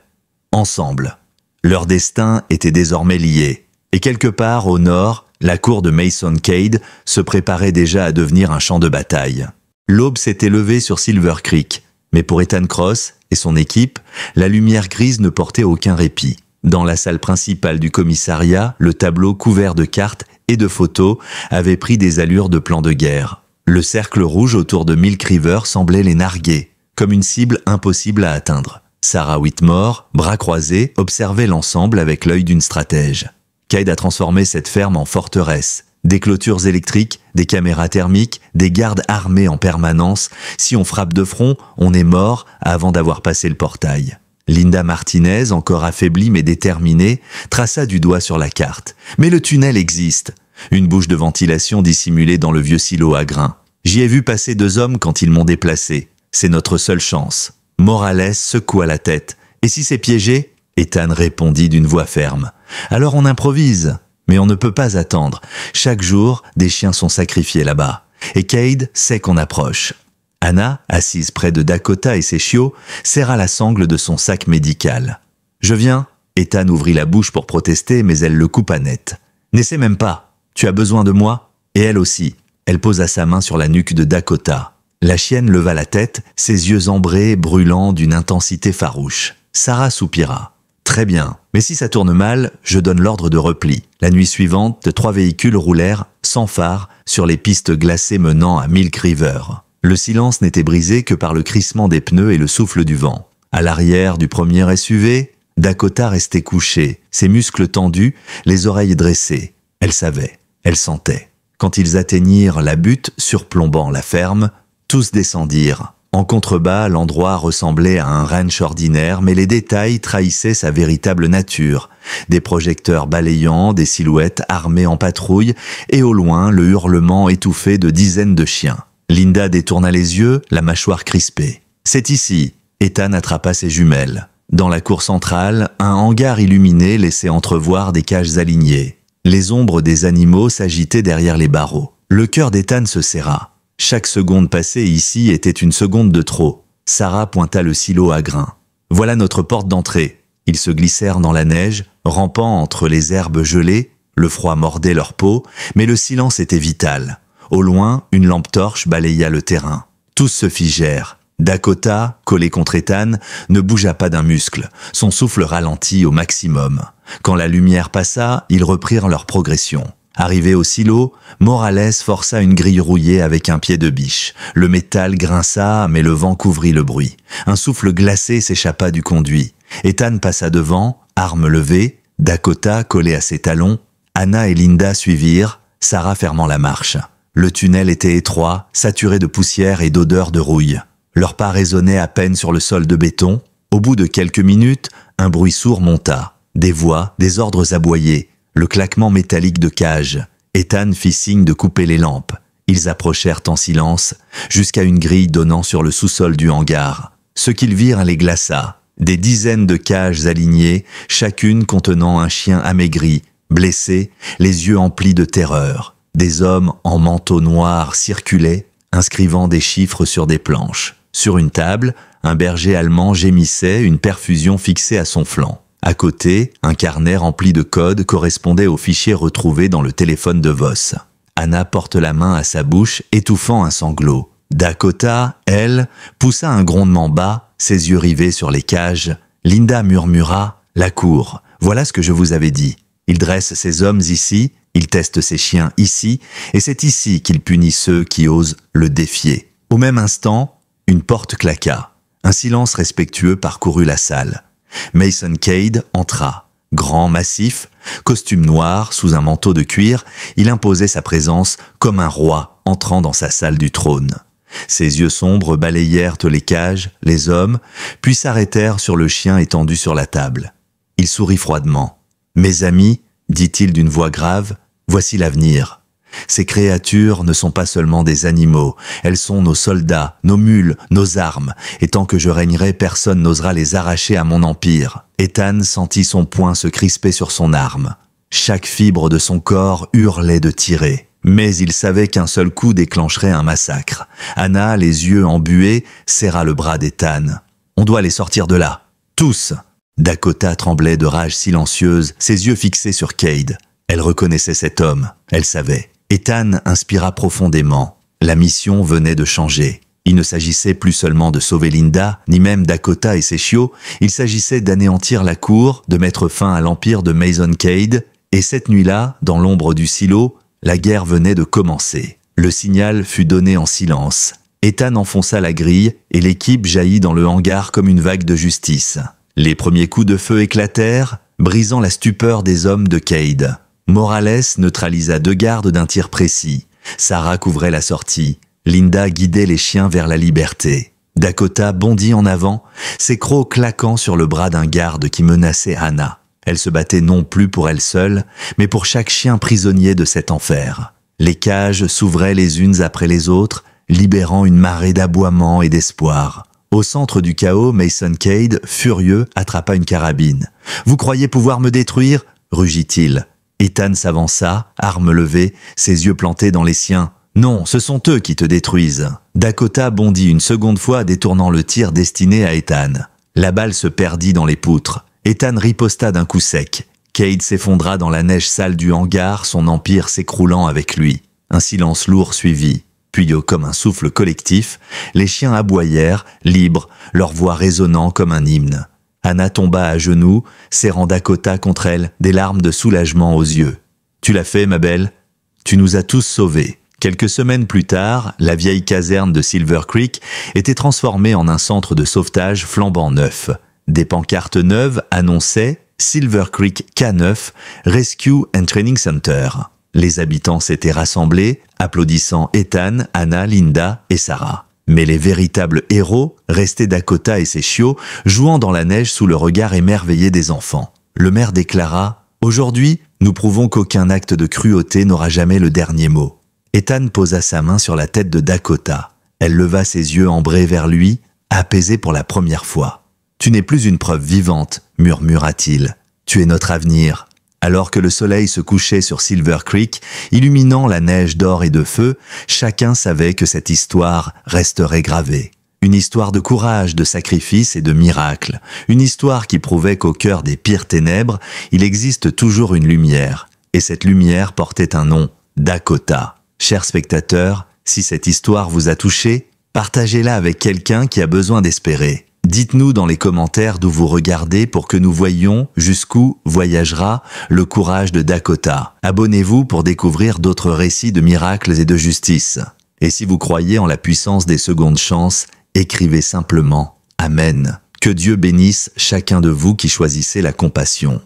Ensemble. Leur destin était désormais lié. Et quelque part au nord, la cour de Mason Cade se préparait déjà à devenir un champ de bataille. L'aube s'était levée sur Silver Creek, mais pour Ethan Cross et son équipe, la lumière grise ne portait aucun répit. Dans la salle principale du commissariat, le tableau couvert de cartes et de photos avait pris des allures de plan de guerre. Le cercle rouge autour de Milk River semblait les narguer, comme une cible impossible à atteindre. Sarah Whitmore, bras croisés, observait l'ensemble avec l'œil d'une stratège. Cade a transformé cette ferme en forteresse. Des clôtures électriques, des caméras thermiques, des gardes armés en permanence. Si on frappe de front, on est mort avant d'avoir passé le portail. Linda Martinez, encore affaiblie mais déterminée, traça du doigt sur la carte. Mais le tunnel existe. Une bouche de ventilation dissimulée dans le vieux silo à grains. J'y ai vu passer 2 hommes quand ils m'ont déplacé. C'est notre seule chance. Morales secoua la tête. Et si c'est piégé ? Ethan répondit d'une voix ferme. Alors on improvise. Mais on ne peut pas attendre. Chaque jour, des chiens sont sacrifiés là-bas. Et Cade sait qu'on approche. Anna, assise près de Dakota et ses chiots, serra la sangle de son sac médical. « Je viens !» Ethan ouvrit la bouche pour protester, mais elle le coupa net. « N'essaie même pas. Tu as besoin de moi ?» Et elle aussi. Elle posa sa main sur la nuque de Dakota. La chienne leva la tête, ses yeux ambrés brûlant d'une intensité farouche. Sarah soupira. « Très bien, mais si ça tourne mal, je donne l'ordre de repli. » La nuit suivante, 3 véhicules roulèrent, sans phare, sur les pistes glacées menant à Milk River. Le silence n'était brisé que par le crissement des pneus et le souffle du vent. À l'arrière du premier SUV, Dakota restait couchée, ses muscles tendus, les oreilles dressées. Elle savait, elle sentait. Quand ils atteignirent la butte surplombant la ferme, tous descendirent. En contrebas, l'endroit ressemblait à un ranch ordinaire, mais les détails trahissaient sa véritable nature. Des projecteurs balayants, des silhouettes armées en patrouille, et au loin, le hurlement étouffé de dizaines de chiens. Linda détourna les yeux, la mâchoire crispée. « C'est ici !» Ethan attrapa ses jumelles. Dans la cour centrale, un hangar illuminé laissait entrevoir des cages alignées. Les ombres des animaux s'agitaient derrière les barreaux. Le cœur d'Ethan se serra. Chaque seconde passée ici était une seconde de trop. Sarah pointa le silo à grains. « Voilà notre porte d'entrée. » Ils se glissèrent dans la neige, rampant entre les herbes gelées. Le froid mordait leur peau, mais le silence était vital. Au loin, une lampe torche balaya le terrain. Tous se figèrent. Dakota, collé contre Ethan, ne bougea pas d'un muscle. Son souffle ralentit au maximum. Quand la lumière passa, ils reprirent leur progression. Arrivé au silo, Morales força une grille rouillée avec un pied de biche. Le métal grinça, mais le vent couvrit le bruit. Un souffle glacé s'échappa du conduit. Ethan passa devant, arme levée, Dakota collé à ses talons. Anna et Linda suivirent, Sarah fermant la marche. Le tunnel était étroit, saturé de poussière et d'odeur de rouille. Leurs pas résonnaient à peine sur le sol de béton. Au bout de quelques minutes, un bruit sourd monta. Des voix, des ordres aboyés. Le claquement métallique de cages. Ethan fit signe de couper les lampes. Ils approchèrent en silence, jusqu'à une grille donnant sur le sous-sol du hangar. Ce qu'ils virent les glaça. Des dizaines de cages alignées, chacune contenant un chien amaigri, blessé, les yeux emplis de terreur. Des hommes en manteau noir circulaient, inscrivant des chiffres sur des planches. Sur une table, un berger allemand gémissait, une perfusion fixée à son flanc. À côté, un carnet rempli de codes correspondait aux fichiers retrouvés dans le téléphone de Voss. Anna porte la main à sa bouche, étouffant un sanglot. Dakota, elle, poussa un grondement bas, ses yeux rivés sur les cages. Linda murmura « La cour, voilà ce que je vous avais dit. Il dresse ses hommes ici, il teste ses chiens ici, et c'est ici qu'il punit ceux qui osent le défier. » Au même instant, une porte claqua. Un silence respectueux parcourut la salle. Mason Cade entra. Grand, massif, costume noir sous un manteau de cuir, il imposait sa présence comme un roi entrant dans sa salle du trône. Ses yeux sombres balayèrent les cages, les hommes, puis s'arrêtèrent sur le chien étendu sur la table. Il sourit froidement. « Mes amis, dit-il d'une voix grave, voici l'avenir. Ces créatures ne sont pas seulement des animaux, elles sont nos soldats, nos mules, nos armes, et tant que je régnerai, personne n'osera les arracher à mon empire. » Ethan sentit son poing se crisper sur son arme. Chaque fibre de son corps hurlait de tirer. Mais il savait qu'un seul coup déclencherait un massacre. Anna, les yeux embués, serra le bras d'Ethan. « On doit les sortir de là. Tous !» Dakota tremblait de rage silencieuse, ses yeux fixés sur Cade. Elle reconnaissait cet homme. Elle savait. Ethan inspira profondément. La mission venait de changer. Il ne s'agissait plus seulement de sauver Linda, ni même Dakota et ses chiots. Il s'agissait d'anéantir la cour, de mettre fin à l'empire de Mason Cade. Et cette nuit-là, dans l'ombre du silo, la guerre venait de commencer. Le signal fut donné en silence. Ethan enfonça la grille et l'équipe jaillit dans le hangar comme une vague de justice. Les premiers coups de feu éclatèrent, brisant la stupeur des hommes de Cade. Morales neutralisa 2 gardes d'un tir précis. Sarah couvrait la sortie. Linda guidait les chiens vers la liberté. Dakota bondit en avant, ses crocs claquant sur le bras d'un garde qui menaçait Anna. Elle se battait non plus pour elle seule, mais pour chaque chien prisonnier de cet enfer. Les cages s'ouvraient les unes après les autres, libérant une marée d'aboiements et d'espoir. Au centre du chaos, Mason Cade, furieux, attrapa une carabine. « Vous croyez pouvoir me détruire ?» rugit-il. Ethan s'avança, arme levée, ses yeux plantés dans les siens. « Non, ce sont eux qui te détruisent. » Dakota bondit une seconde fois, détournant le tir destiné à Ethan. La balle se perdit dans les poutres. Ethan riposta d'un coup sec. Cade s'effondra dans la neige sale du hangar, son empire s'écroulant avec lui. Un silence lourd suivit. Puis, comme un souffle collectif, les chiens aboyèrent, libres, leur voix résonnant comme un hymne. Anna tomba à genoux, serrant Dakota contre elle, des larmes de soulagement aux yeux. « Tu l'as fait, ma belle? Tu nous as tous sauvés. » Quelques semaines plus tard, la vieille caserne de Silver Creek était transformée en un centre de sauvetage flambant neuf. Des pancartes neuves annonçaient « Silver Creek K9, Rescue and Training Center ». Les habitants s'étaient rassemblés, applaudissant Ethan, Anna, Linda et Sarah. Mais les véritables héros restaient Dakota et ses chiots, jouant dans la neige sous le regard émerveillé des enfants. Le maire déclara « Aujourd'hui, nous prouvons qu'aucun acte de cruauté n'aura jamais le dernier mot. » Ethan posa sa main sur la tête de Dakota. Elle leva ses yeux ambrés vers lui, apaisée pour la première fois. « Tu n'es plus une preuve vivante, murmura-t-il. Tu es notre avenir. » Alors que le soleil se couchait sur Silver Creek, illuminant la neige d'or et de feu, chacun savait que cette histoire resterait gravée. Une histoire de courage, de sacrifice et de miracle. Une histoire qui prouvait qu'au cœur des pires ténèbres, il existe toujours une lumière. Et cette lumière portait un nom, Dakota. Chers spectateurs, si cette histoire vous a touché, partagez-la avec quelqu'un qui a besoin d'espérer. Dites-nous dans les commentaires d'où vous regardez pour que nous voyions jusqu'où voyagera le courage de Dakota. Abonnez-vous pour découvrir d'autres récits de miracles et de justice. Et si vous croyez en la puissance des secondes chances, écrivez simplement « Amen ». Que Dieu bénisse chacun de vous qui choisissez la compassion.